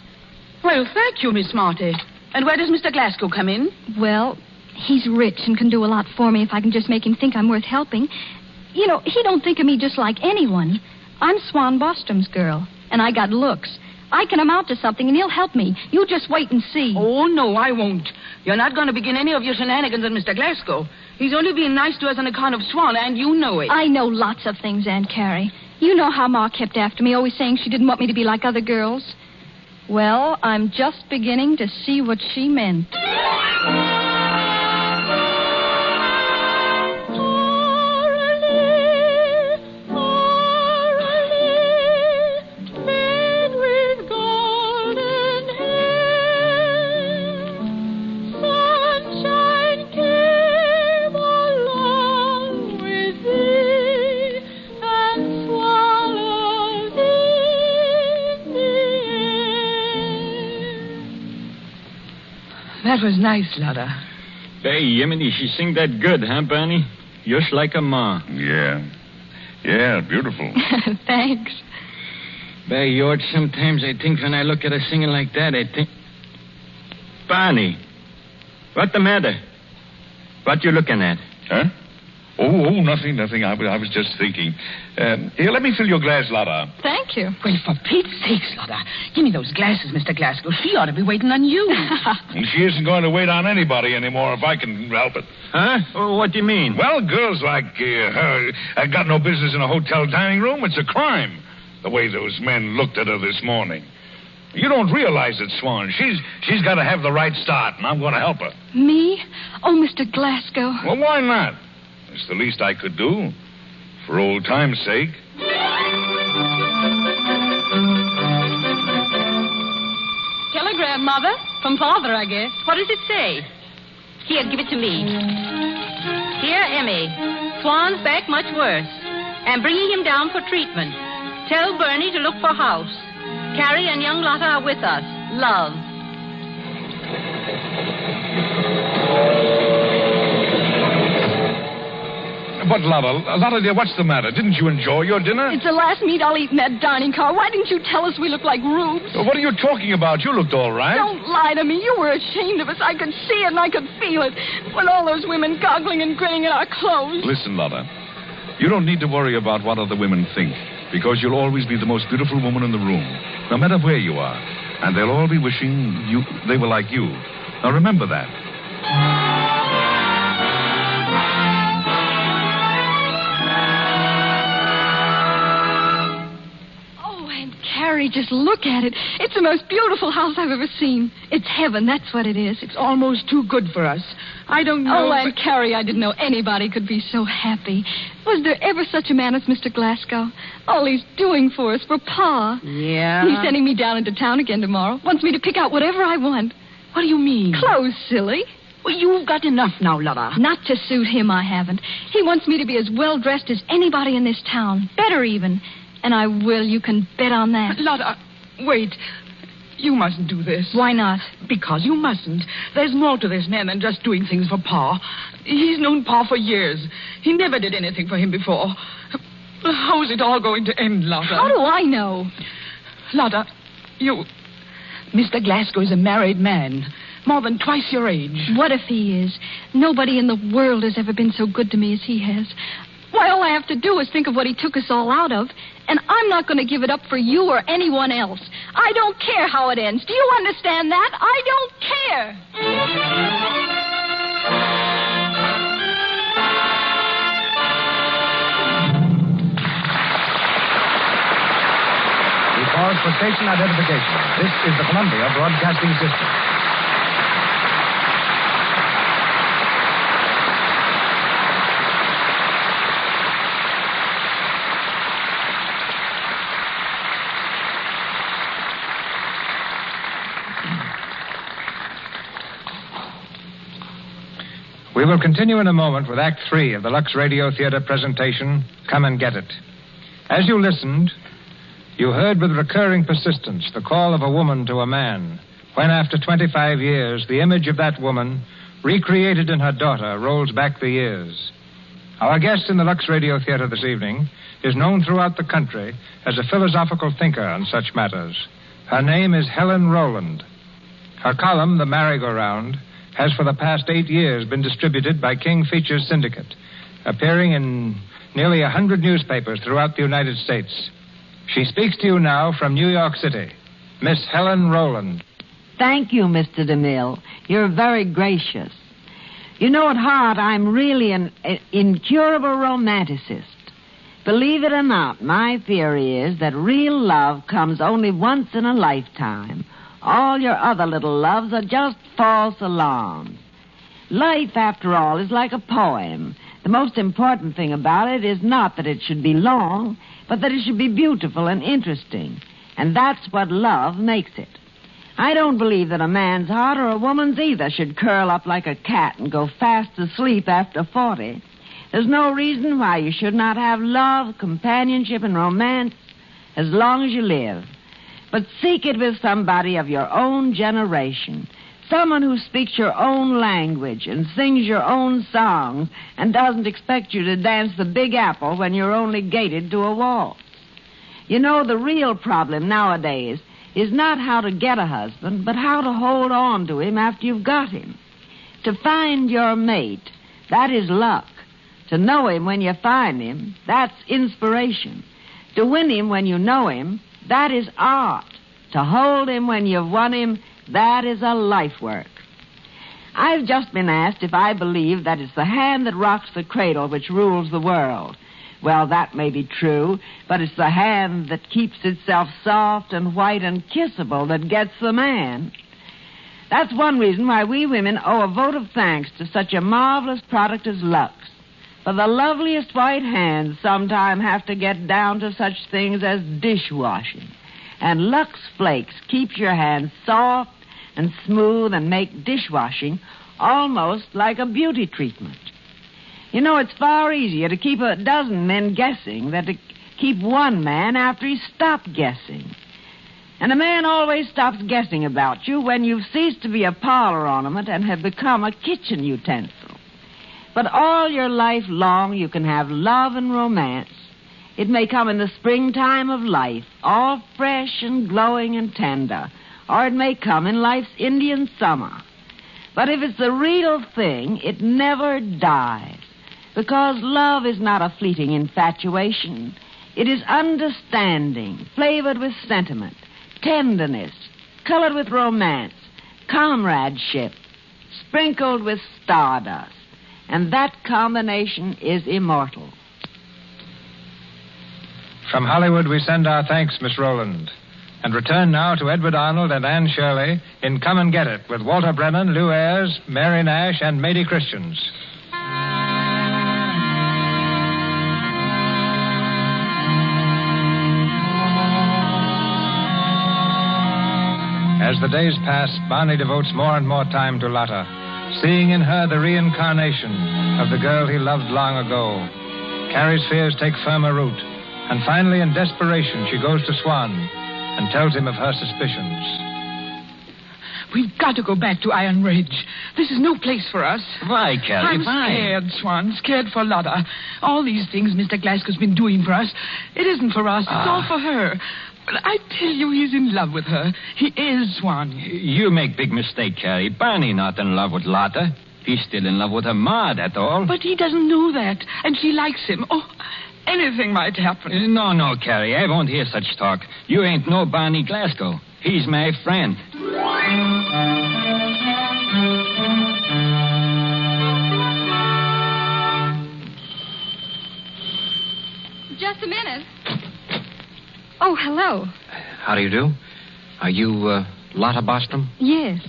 Well, thank you, Miss Marty. And where does Mr. Glasgow come in?
Well, he's rich and can do a lot for me if I can just make him think I'm worth helping. You know, he don't think of me just like anyone. I'm Swan Bostrom's girl, and I got looks. I can amount to something, and he'll help me. You just wait and see.
Oh, no, I won't. You're not going to begin any of your shenanigans with Mr. Glasgow. He's only being nice to us on account of Swan, and you know it.
I know lots of things, Aunt Carrie. You know how Ma kept after me, always saying she didn't want me to be like other girls. Well, I'm just beginning to see what she meant.
That was nice, Lotta.
Hey, Yemeni, she sing that good, huh, Barney? Just like a ma.
Yeah, beautiful.
Thanks.
Hey, George, sometimes I think when I look at her singing like that, I think... Barney, what the matter? What you looking at?
Huh? Oh, nothing. I was just thinking. Here, let me fill your glass, Lotta.
Thank you.
Well, for Pete's sakes, Lotta, give me those glasses, Mr. Glasgow. She ought to be waiting on you.
And she isn't going to wait on anybody anymore if I can help it.
Huh? Oh, what do you mean?
Well, girls like her have got no business in a hotel dining room. It's a crime, the way those men looked at her this morning. You don't realize it, Swan. She's got to have the right start, and I'm going to help her.
Me? Oh, Mr. Glasgow.
Well, why not? It's the least I could do, for old time's sake.
Telegram, Mother. From Father, I guess.
What does it say? Here, give it to me. Dear Emmy, Swan's back much worse. I'm bringing him down for treatment. Tell Bernie to look for house. Carrie and young Lotta are with us. Love.
What, Lotta, dear, what's the matter? Didn't you enjoy your dinner?
It's the last meat I'll eat in that dining car. Why didn't you tell us we look like rubes?
What are you talking about? You looked all right.
Don't lie to me. You were ashamed of us. I could see it and I could feel it. When all those women goggling and grinning at our clothes.
Listen, Lotta. You don't need to worry about what other women think, because you'll always be the most beautiful woman in the room, no matter where you are. And they'll all be wishing they were like you. Now remember that.
Carrie, just look at it. It's the most beautiful house I've ever seen. It's heaven, that's what it is.
It's almost too good for us. I don't know.
Oh, Aunt Carrie, I didn't know anybody could be so happy. Was there ever such a man as Mr. Glasgow? All he's doing for us, for Pa.
Yeah?
He's sending me down into town again tomorrow. Wants me to pick out whatever I want.
What do you mean?
Clothes, silly.
Well, you've got enough now, Lotta.
Not to suit him, I haven't. He wants me to be as well-dressed as anybody in this town. Better even. And I will. You can bet on that.
Lotta, wait. You mustn't do this.
Why not?
Because you mustn't. There's more to this man than just doing things for Pa. He's known Pa for years. He never did anything for him before. How's it all going to end, Lotta?
How do I know?
Lotta, Mr. Glasgow is a married man. More than twice your age.
What if he is? Nobody in the world has ever been so good to me as he has. Why, all I have to do is think of what he took us all out of, and I'm not going to give it up for you or anyone else. I don't care how it ends. Do you understand that? I don't care.
We pause for station identification. This is the Columbia Broadcasting System.
We will continue in a moment with Act 3 of the Lux Radio Theater presentation, Come and Get It. As you listened, you heard with recurring persistence the call of a woman to a man, when after 25 years, the image of that woman, recreated in her daughter, rolls back the years. Our guest in the Lux Radio Theater this evening is known throughout the country as a philosophical thinker on such matters. Her name is Helen Rowland. Her column, The Merry-Go-Round, has for the past 8 years been distributed by King Features Syndicate, appearing in nearly 100 newspapers throughout the United States. She speaks to you now from New York City. Miss Helen Rowland.
Thank you, Mr. DeMille. You're very gracious. You know, at heart, I'm really an incurable romanticist. Believe it or not, my theory is that real love comes only once in a lifetime. All your other little loves are just false alarms. Life, after all, is like a poem. The most important thing about it is not that it should be long, but that it should be beautiful and interesting. And that's what love makes it. I don't believe that a man's heart, or a woman's either, should curl up like a cat and go fast asleep after 40. There's no reason why you should not have love, companionship, and romance as long as you live. But seek it with somebody of your own generation. Someone who speaks your own language and sings your own songs and doesn't expect you to dance the Big Apple when you're only gated to a waltz. You know, the real problem nowadays is not how to get a husband, but how to hold on to him after you've got him. To find your mate, that is luck. To know him when you find him, that's inspiration. To win him when you know him, that is art. To hold him when you've won him, that is a life work. I've just been asked if I believe that it's the hand that rocks the cradle which rules the world. Well, that may be true, but it's the hand that keeps itself soft and white and kissable that gets the man. That's one reason why we women owe a vote of thanks to such a marvelous product as Lux. For the loveliest white hands sometimes have to get down to such things as dishwashing. And Lux Flakes keeps your hands soft and smooth and make dishwashing almost like a beauty treatment. You know, it's far easier to keep a dozen men guessing than to keep one man after he's stopped guessing. And a man always stops guessing about you when you've ceased to be a parlor ornament and have become a kitchen utensil. But all your life long, you can have love and romance. It may come in the springtime of life, all fresh and glowing and tender, or it may come in life's Indian summer. But if it's the real thing, it never dies, because love is not a fleeting infatuation. It is understanding, flavored with sentiment, tenderness, colored with romance, comradeship, sprinkled with stardust. And that combination is immortal.
From Hollywood, we send our thanks, Miss Rowland. And return now to Edward Arnold and Anne Shirley in Come and Get It with Walter Brennan, Lou Ayres, Mary Nash, and Mady Christians. As the days pass, Barney devotes more and more time to Lotta, seeing in her the reincarnation of the girl he loved long ago. Carrie's fears take firmer root, and finally, in desperation, she goes to Swan and tells him of her suspicions.
We've got to go back to Iron Ridge. This is no place for us.
Why, Carrie?
I'm scared, Swan. Scared for Lotta. All these things Mr. Glasgow's been doing for us, it isn't for us. It's all for her. But I tell you, he's in love with her. He is, Swan.
You make big mistake, Carrie. Barney not in love with Lotta. He's still in love with her ma, that's all.
But he doesn't know that, and she likes him. Oh, anything might happen.
No, Carrie, I won't hear such talk. You ain't no Barney Glasgow. He's my friend.
Just a minute. Oh, hello.
How do you do? Are you, Lotta Bostrom?
Yes.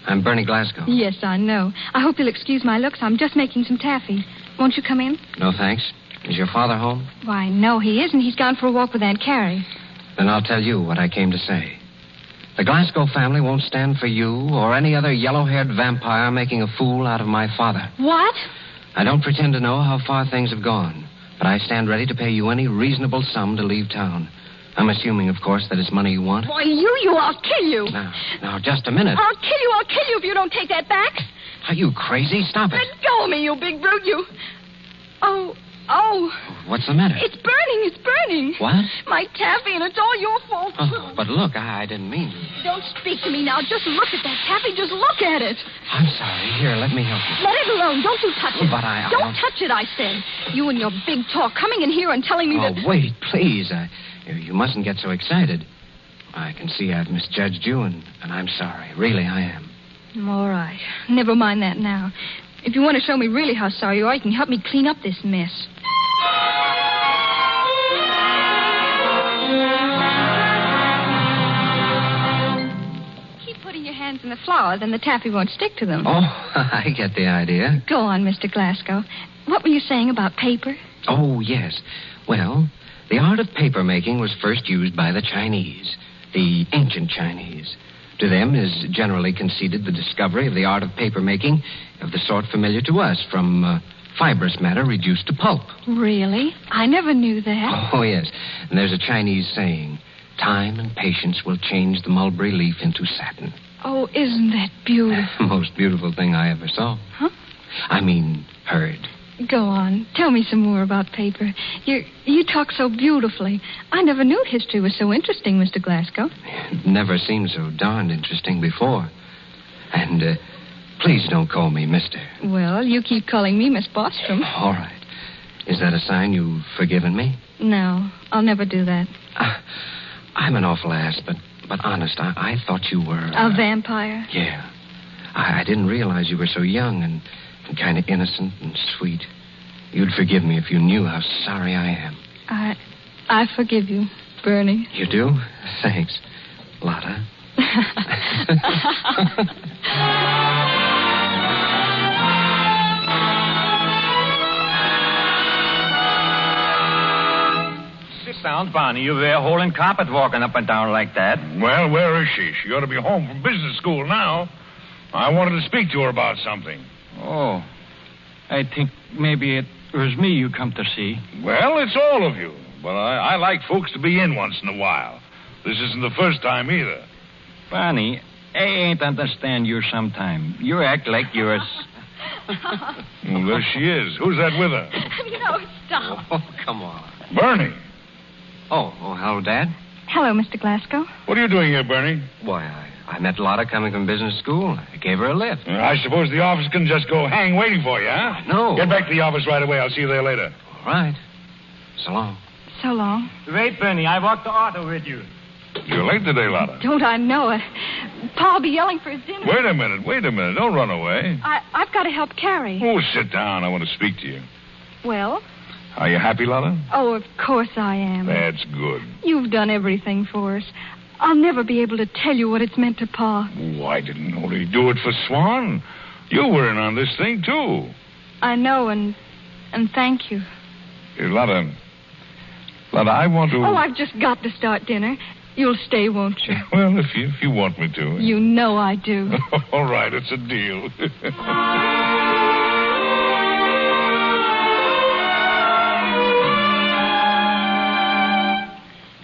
I'm Bernie Glasgow.
Yes, I know. I hope you'll excuse my looks. I'm just making some taffy. Won't you come in?
No, thanks. Is your father home?
Why, no, he isn't. He's gone for a walk with Aunt Carrie.
Then I'll tell you what I came to say. The Glasgow family won't stand for you or any other yellow-haired vampire making a fool out of my father.
What?
I don't pretend to know how far things have gone, but I stand ready to pay you any reasonable sum to leave town. I'm assuming, of course, that it's money you want.
Boy, I'll kill you.
Now, just a minute.
I'll kill you if you don't take that back.
Are you crazy? Stop it.
Let go of me, you big brute, you. Oh.
What's the matter?
It's burning.
What?
My taffy, and it's all your fault.
Oh, but look, I didn't mean...
Don't speak to me now. Just look at that taffy. Just look at it.
I'm sorry. Here, let me help you.
Let it alone. Don't you touch it.
But I
Don't touch it, I said. You and your big talk coming in here and telling me that...
Oh, wait, please. You mustn't get so excited. I can see I've misjudged you, and I'm sorry. Really, I am.
All right. Never mind that now. If you want to show me really how sorry you are, you can help me clean up this mess. Keep putting your hands in the flour, then the taffy won't stick to them.
Oh, I get the idea.
Go on, Mr. Glasgow. What were you saying about paper?
Oh, yes. Well, the art of paper making was first used by the Chinese, the ancient Chinese. To them is generally conceded the discovery of the art of paper making of the sort familiar to us, from fibrous matter reduced to pulp.
Really? I never knew that.
Oh, yes. And there's a Chinese saying, time and patience will change the mulberry leaf into satin.
Oh, isn't that beautiful?
Most beautiful thing I ever saw.
Huh?
I mean, heard.
Go on. Tell me some more about paper. You talk so beautifully. I never knew history was so interesting, Mr. Glasgow.
It never seemed so darned interesting before. And please don't call me Mister.
Well, you keep calling me Miss Bostrom.
All right. Is that a sign you've forgiven me?
No, I'll never do that.
I'm an awful ass, but honest, I thought you were...
A vampire?
Yeah. I didn't realize you were so young and kind of innocent and sweet. You'd forgive me if you knew how sorry I am.
I forgive you, Bernie.
You do? Thanks, Lotta.
Sit down, Barney. You wear holding carpet walking up and down like that.
Well, where is she? She ought to be home from business school now. I wanted to speak to her about something.
Oh, I think maybe it was me you come to see.
Well, it's all of you. But I like folks to be in once in a while. This isn't the first time either.
Barney, I ain't understand you sometime. You act like you're
Well, there she is. Who's that with her?
No, stop.
Oh, come on.
Bernie.
Oh, hello, Dad.
Hello, Mr. Glasgow.
What are you doing here, Bernie?
Why, I met Lotta coming from business school. I gave her a lift.
I suppose the office can just go hang waiting for you, huh?
No.
Get back to the office right away. I'll see you there later.
All right. So long.
So long.
Wait, Bernie. I walked the auto with you.
You're late today, Lotta.
Don't I know it? Pa'll be yelling for his dinner.
Wait a minute. Don't run away.
I've got to help Carrie.
Oh, sit down. I want to speak to you.
Well?
Are you happy, Lotta?
Oh, of course I am.
That's good.
You've done everything for us. I'll never be able to tell you what it's meant to Pa.
Oh, I didn't only do it for Swan. You were in on this thing, too.
I know, and thank you.
Hey, Lotta, I want to...
Oh, I've just got to start dinner. You'll stay, won't you?
Well, if you want me to.
You know I do.
All right, it's a deal.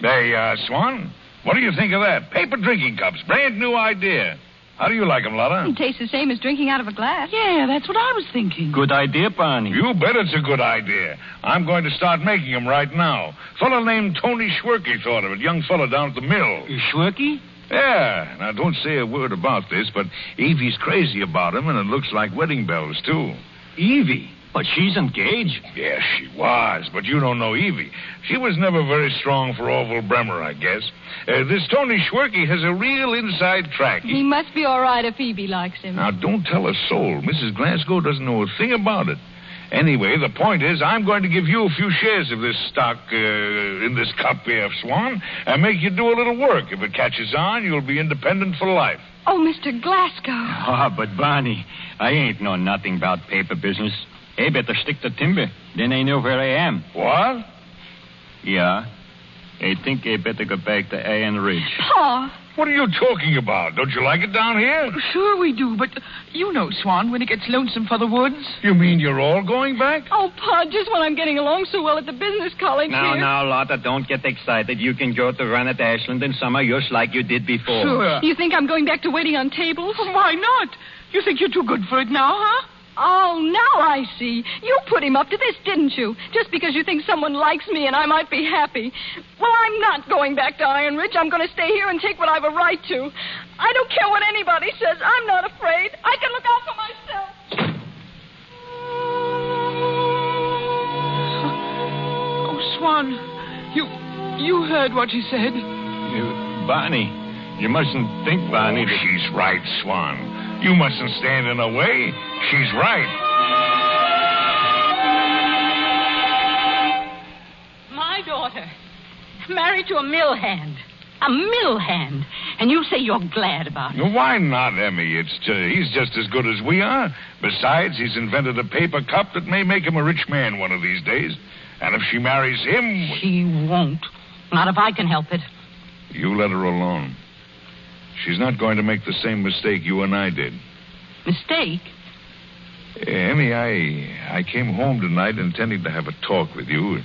Hey, Swan, what do you think of that? Paper drinking cups, brand new idea. How do you like them, Lotta?
It tastes the same as drinking out of a glass.
Yeah, that's what I was thinking.
Good idea, Barney.
You bet it's a good idea. I'm going to start making them right now. Fellow named Tony Schwerke thought of it. Young fellow down at the mill.
Schwerke?
Yeah. Now, don't say a word about this, but Evie's crazy about him, and it looks like wedding bells, too.
Evie? But she's engaged.
Yes, she was, but you don't know Evie. She was never very strong for Orville Bremer, I guess. This Tony Schwerke has a real inside track.
He must be all right if Phoebe likes him.
Now, don't tell a soul. Mrs. Glasgow doesn't know a thing about it. Anyway, the point is, I'm going to give you a few shares of this stock in this cup here, Swan, and make you do a little work. If it catches on, you'll be independent for life.
Oh, Mr. Glasgow.
Ah, but Barney, I ain't know nothing about paper business. Hey, better stick to timber. Then I know where I am.
What?
Yeah. I think I better go back to Iron Ridge.
Pa.
What are you talking about? Don't you like it down here?
Sure we do, but you know, Swan, when it gets lonesome for the woods.
You mean you're all going back?
Oh, Pa, just when I'm getting along so well at the business college here.
Now, Lotta, don't get excited. You can go to run at Ashland in summer just like you did before.
Sure.
You think I'm going back to waiting on tables?
Why not? You think you're too good for it now, huh?
Oh, now I see. You put him up to this, didn't you? Just because you think someone likes me and I might be happy. Well, I'm not going back to Iron Ridge. I'm going to stay here and take what I've a right to. I don't care what anybody says. I'm not afraid. I can look out for myself.
Oh, Swan, you heard what she said.
Barney, you mustn't think, Barney.
Oh, she's right, Swan. You mustn't stand in her way. She's right.
My daughter, married to a mill hand. A mill hand. And you say you're glad about it.
Why not, Emmy? He's just as good as we are. Besides, he's invented a paper cup that may make him a rich man one of these days. And if she marries him...
She won't. Not if I can help it.
You let her alone. She's not going to make the same mistake you and I did.
Mistake?
Emmy, I came home tonight intending to have a talk with you.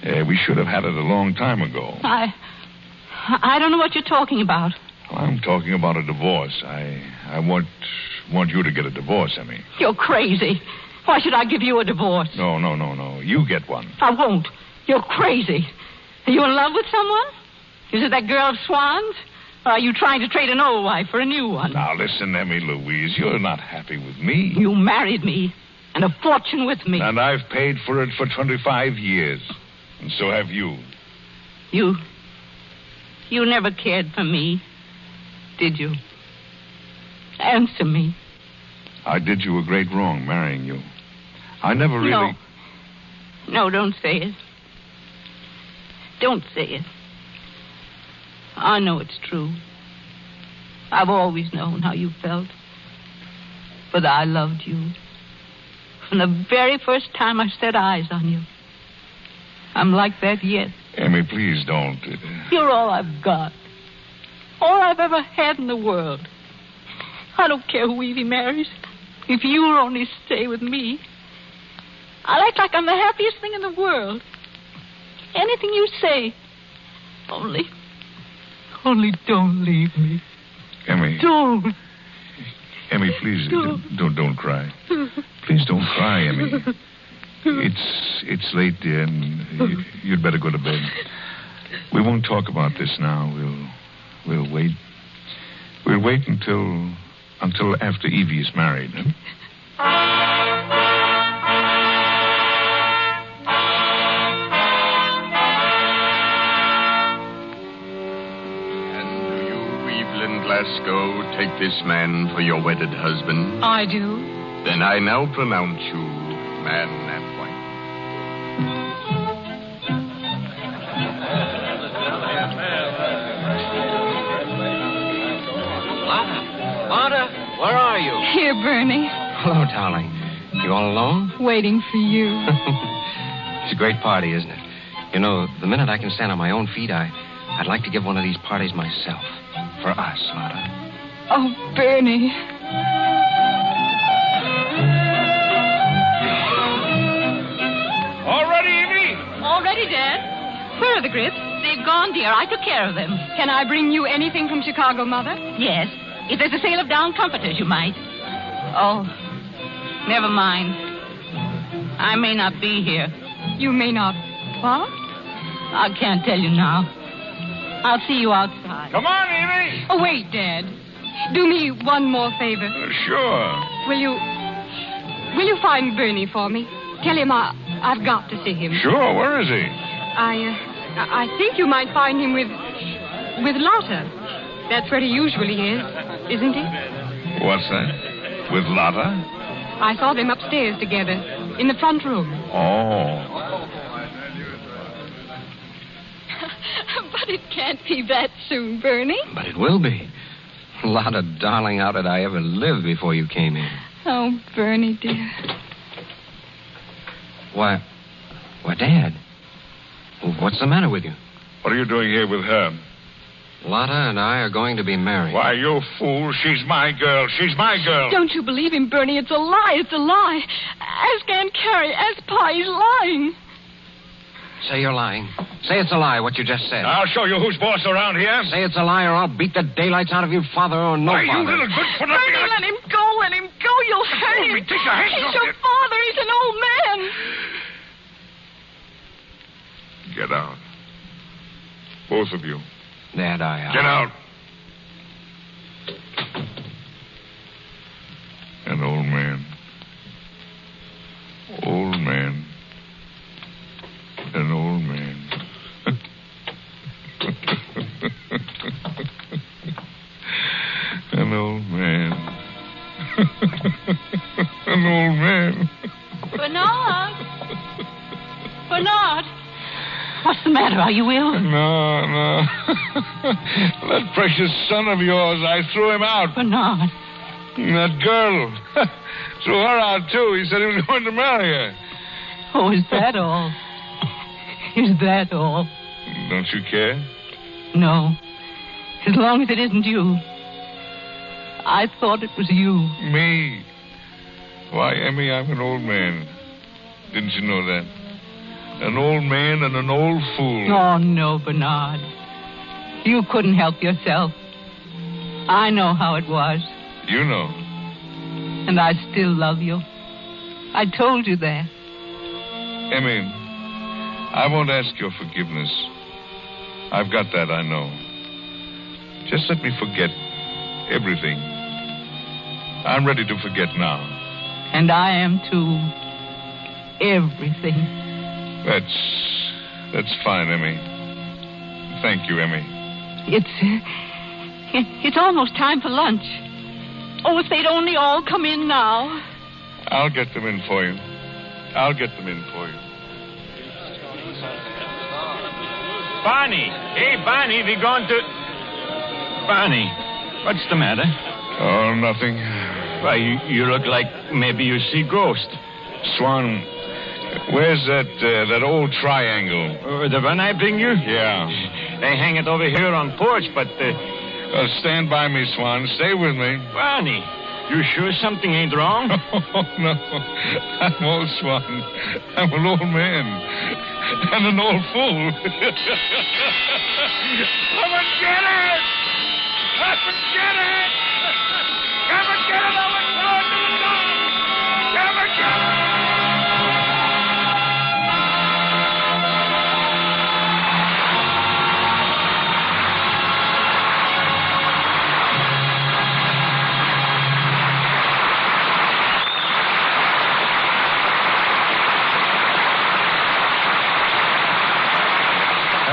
We should have had it a long time ago.
I don't know what you're talking about.
Well, I'm talking about a divorce. I want you to get a divorce, Emmy.
You're crazy. Why should I give you a divorce?
No. You get one.
I won't. You're crazy. Are you in love with someone? Is it that girl of Swan's? Or are you trying to trade an old wife for a new one?
Now, listen, Emmy Louise, you're not happy with me.
You married me, and a fortune with me.
And I've paid for it for 25 years. And so have you.
You never cared for me, did you? Answer me.
I did you a great wrong marrying you. I never really...
No, don't say it. Don't say it. I know it's true. I've always known how you felt. But I loved you. From the very first time I set eyes on you. I'm like that yet.
Emmy, please don't.
You're all I've got. All I've ever had in the world. I don't care who Evie marries. If you'll only stay with me. I'll act like I'm the happiest thing in the world. Anything you say. Only don't leave me.
Emmy.
Don't.
Emmy, please, don't cry. Please don't cry, Emmy. It's late, dear, and you'd better go to bed. We won't talk about this now. We'll wait. We'll wait until after Evie is married. Huh?
Glasgow, take this man for your wedded husband?
I do.
Then I now pronounce you man and wife.
Lotta, where are you?
Here, Bernie.
Hello, darling. You all alone?
Waiting for you.
It's a great party, isn't it? You know, the minute I can stand on my own feet, I'd like to give one of these parties myself. For us, Lotta.
Oh, Bernie.
All ready, Evie?
All ready, Dad. Where are the grips? They've gone, dear. I took care of them.
Can I bring you anything from Chicago, Mother?
Yes. If there's a sale of down comforters, you might. Oh, never mind. I may not be here.
You may not. What?
I can't tell you now. I'll see you outside.
Come on, Evie.
Oh, wait, Dad. Do me one more favor.
Sure.
Will you find Bernie for me? Tell him I've got to see him.
Sure. Where is he?
I think you might find him with Lotta. That's where he usually is, isn't he?
What's that? With Lotta?
I saw them upstairs together in the front room.
Oh.
But it can't be that soon, Bernie.
But it will be. Lotta, darling, how did I ever live before you came in?
Oh, Bernie, dear.
Why, Dad, what's the matter with you?
What are you doing here with her?
Lotta and I are going to be married.
Why, you fool. She's my girl. She's my girl.
Don't you believe him, Bernie? It's a lie. It's a lie. Ask Aunt Carrie. Ask Pa. He's lying.
Say you're lying. Say it's a lie, what you just said.
I'll show you who's boss around here.
Say it's a lie or I'll beat the daylights out of you, father or no
Why,
father.
you little good for nothing.
Bernie, let him go. Let him go. You'll hurt him.
Take your hands
He's
off
your
it.
father. He's an old man.
Get out. Both of you.
Dad,
Get out. An old man. Old man. An old man. An old man. An old man.
Bernard. What's the matter? Are you ill?
No. That precious son of yours, I threw him out.
Bernard.
That girl. Threw her out, too. He said he was going to marry her.
Oh, is that all? Is that all?
Don't you care?
No. As long as it isn't you. I thought it was you.
Me? Why, Emmy, I'm an old man. Didn't you know that? An old man and an old fool.
Oh, no, Bernard. You couldn't help yourself. I know how it was.
You know.
And I still love you. I told you that.
Emmy, I won't ask your forgiveness. I've got that, I know. Just let me forget everything. I'm ready to forget now.
And I am, too. Everything.
That's fine, Emmy. Thank you, Emmy.
It's almost time for lunch. Oh, if they'd only all come in now.
I'll get them in for you.
Barney. Hey, Barney, we going to... Barney, what's the matter?
Oh, nothing.
Why, you look like maybe you see ghost.
Swan, where's that old triangle?
The one I bring you?
Yeah.
They hang it over here on porch, but...
stand by me, Swan. Stay with me.
Barney, you sure something ain't wrong?
Oh, no. I'm old, Swan. I'm an old man. And an old fool. Come and get it! Come and get it! Come and get it!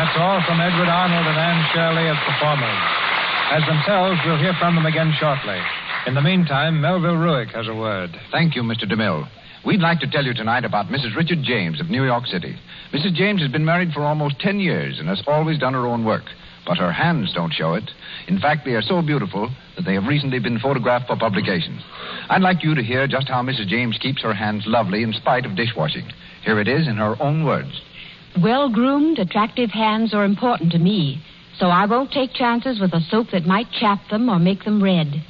that's all from Edward Arnold and Anne Shirley as performers. As themselves, we'll hear from them again shortly. In the meantime, Melville Ruick has a word.
Thank you, Mr. DeMille. We'd like to tell you tonight about Mrs. Richard James of New York City. Mrs. James has been married for almost 10 years and has always done her own work. But her hands don't show it. In fact, they are so beautiful that they have recently been photographed for publication. I'd like you to hear just how Mrs. James keeps her hands lovely in spite of dishwashing. Here it is in her own words.
Well-groomed, attractive hands are important to me, so I won't take chances with a soap that might chap them or make them red.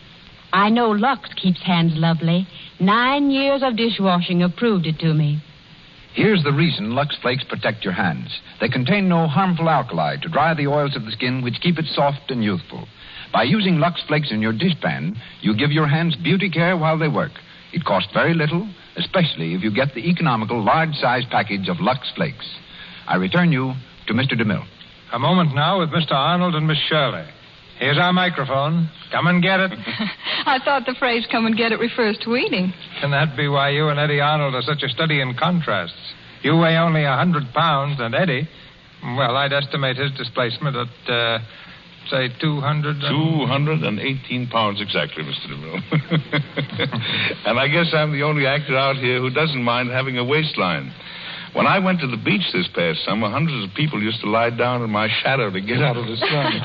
I know Lux keeps hands lovely. 9 years of dishwashing have proved it to me.
Here's the reason Lux Flakes protect your hands. They contain no harmful alkali to dry the oils of the skin, which keep it soft and youthful. By using Lux Flakes in your dishpan, you give your hands beauty care while they work. It costs very little, especially if you get the economical large-size package of Lux Flakes. I return you to Mr. DeMille.
A moment now with Mr. Arnold and Miss Shirley. Here's our microphone. Come and get it.
I thought the phrase come and get it refers to eating.
Can that be why you and Eddie Arnold are such a study in contrasts? You weigh only 100 pounds, and Eddie, well, I'd estimate his displacement at, say,
218 pounds exactly, Mr. DeMille. And I guess I'm the only actor out here who doesn't mind having a waistline. When I went to the beach this past summer, hundreds of people used to lie down in my shadow to get out of the sun.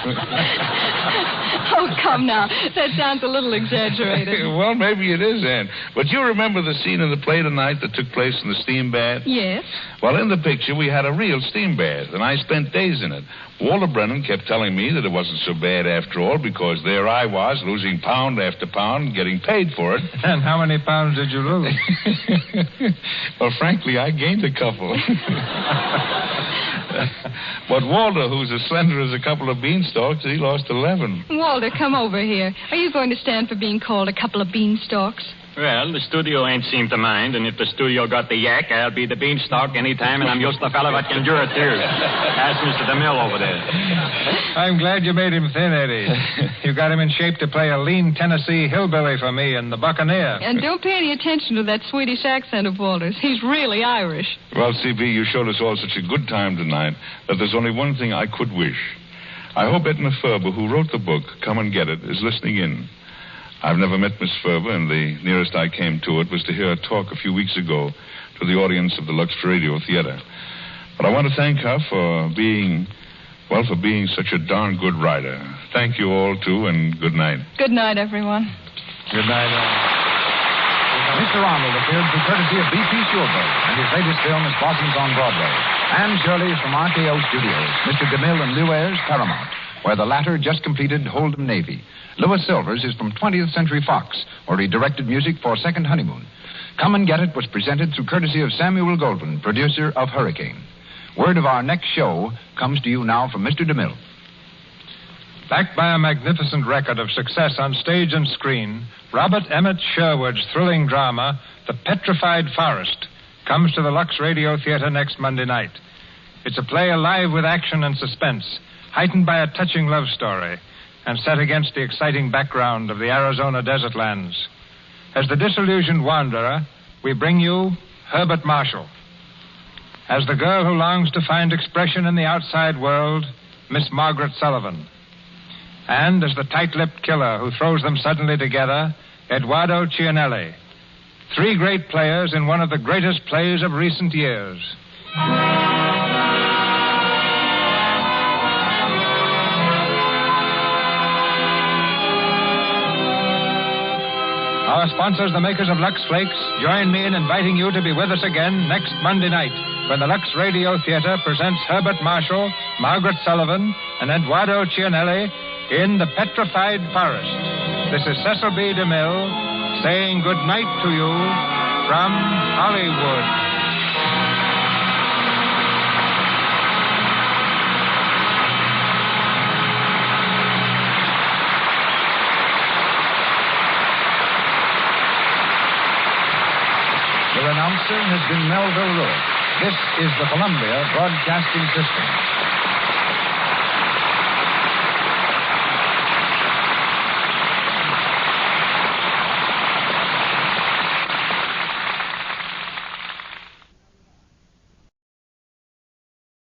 Oh, come now. That sounds a little exaggerated.
Well, maybe it is, Ann. But you remember the scene in the play tonight that took place in the steam bath?
Yes.
Well, in the picture, we had a real steam bath, and I spent days in it. Walter Brennan kept telling me that it wasn't so bad after all, because there I was, losing pound after pound and getting paid for it.
And how many pounds did you lose?
Well, frankly, I gained a couple. But Walter, who's as slender as a couple of beanstalks, he lost 11.
Walter, come over here. Are you going to stand for being called a couple of beanstalks?
Well, the studio ain't seemed to mind, and if the studio got the yak, I'll be the beanstalk anytime, and I'm just the fella that can endure it, too. Ask Mr. DeMille over there.
I'm glad you made him thin, Eddie. You got him in shape to play a lean Tennessee hillbilly for me in The Buccaneer.
And don't pay any attention to that Swedish accent of Walter's. He's really Irish.
Well, C.B., you showed us all such a good time tonight that there's only one thing I could wish. I hope Edna Ferber, who wrote the book, Come and Get It, is listening in. I've never met Miss Ferber, and the nearest I came to it was to hear her talk a few weeks ago to the audience of the Lux Radio Theater. But I want to thank her for being such a darn good writer. Thank you all, too, and good night.
Good night, everyone.
Good night,
Mr. Arnold appeared through courtesy of B.P. Schulberg, and his latest film is Blossoms on Broadway. Anne Shirley is from RKO Studios, Mr. DeMille and Lew Ayres, Paramount, where the latter just completed Hold'em Navy. Louis Silvers is from 20th Century Fox, where he directed music for Second Honeymoon. Come and Get It was presented through courtesy of Samuel Goldwyn, producer of Hurricane. Word of our next show comes to you now from Mr. DeMille.
Backed by a magnificent record of success on stage and screen, Robert Emmett Sherwood's thrilling drama, The Petrified Forest, comes to the Lux Radio Theater next Monday night. It's a play alive with action and suspense, heightened by a touching love story, and set against the exciting background of the Arizona desert lands. As the disillusioned wanderer, we bring you Herbert Marshall. As the girl who longs to find expression in the outside world, Miss Margaret Sullivan. And as the tight-lipped killer who throws them suddenly together, Eduardo Cianelli. Three great players in one of the greatest plays of recent years. Our sponsors, the makers of Lux Flakes, join me in inviting you to be with us again next Monday night when the Lux Radio Theater presents Herbert Marshall, Margaret Sullivan, and Eduardo Cianelli in The Petrified Forest. This is Cecil B. DeMille saying good night to you from Hollywood.
The announcer has been Melville Ruick. This is the Columbia Broadcasting System.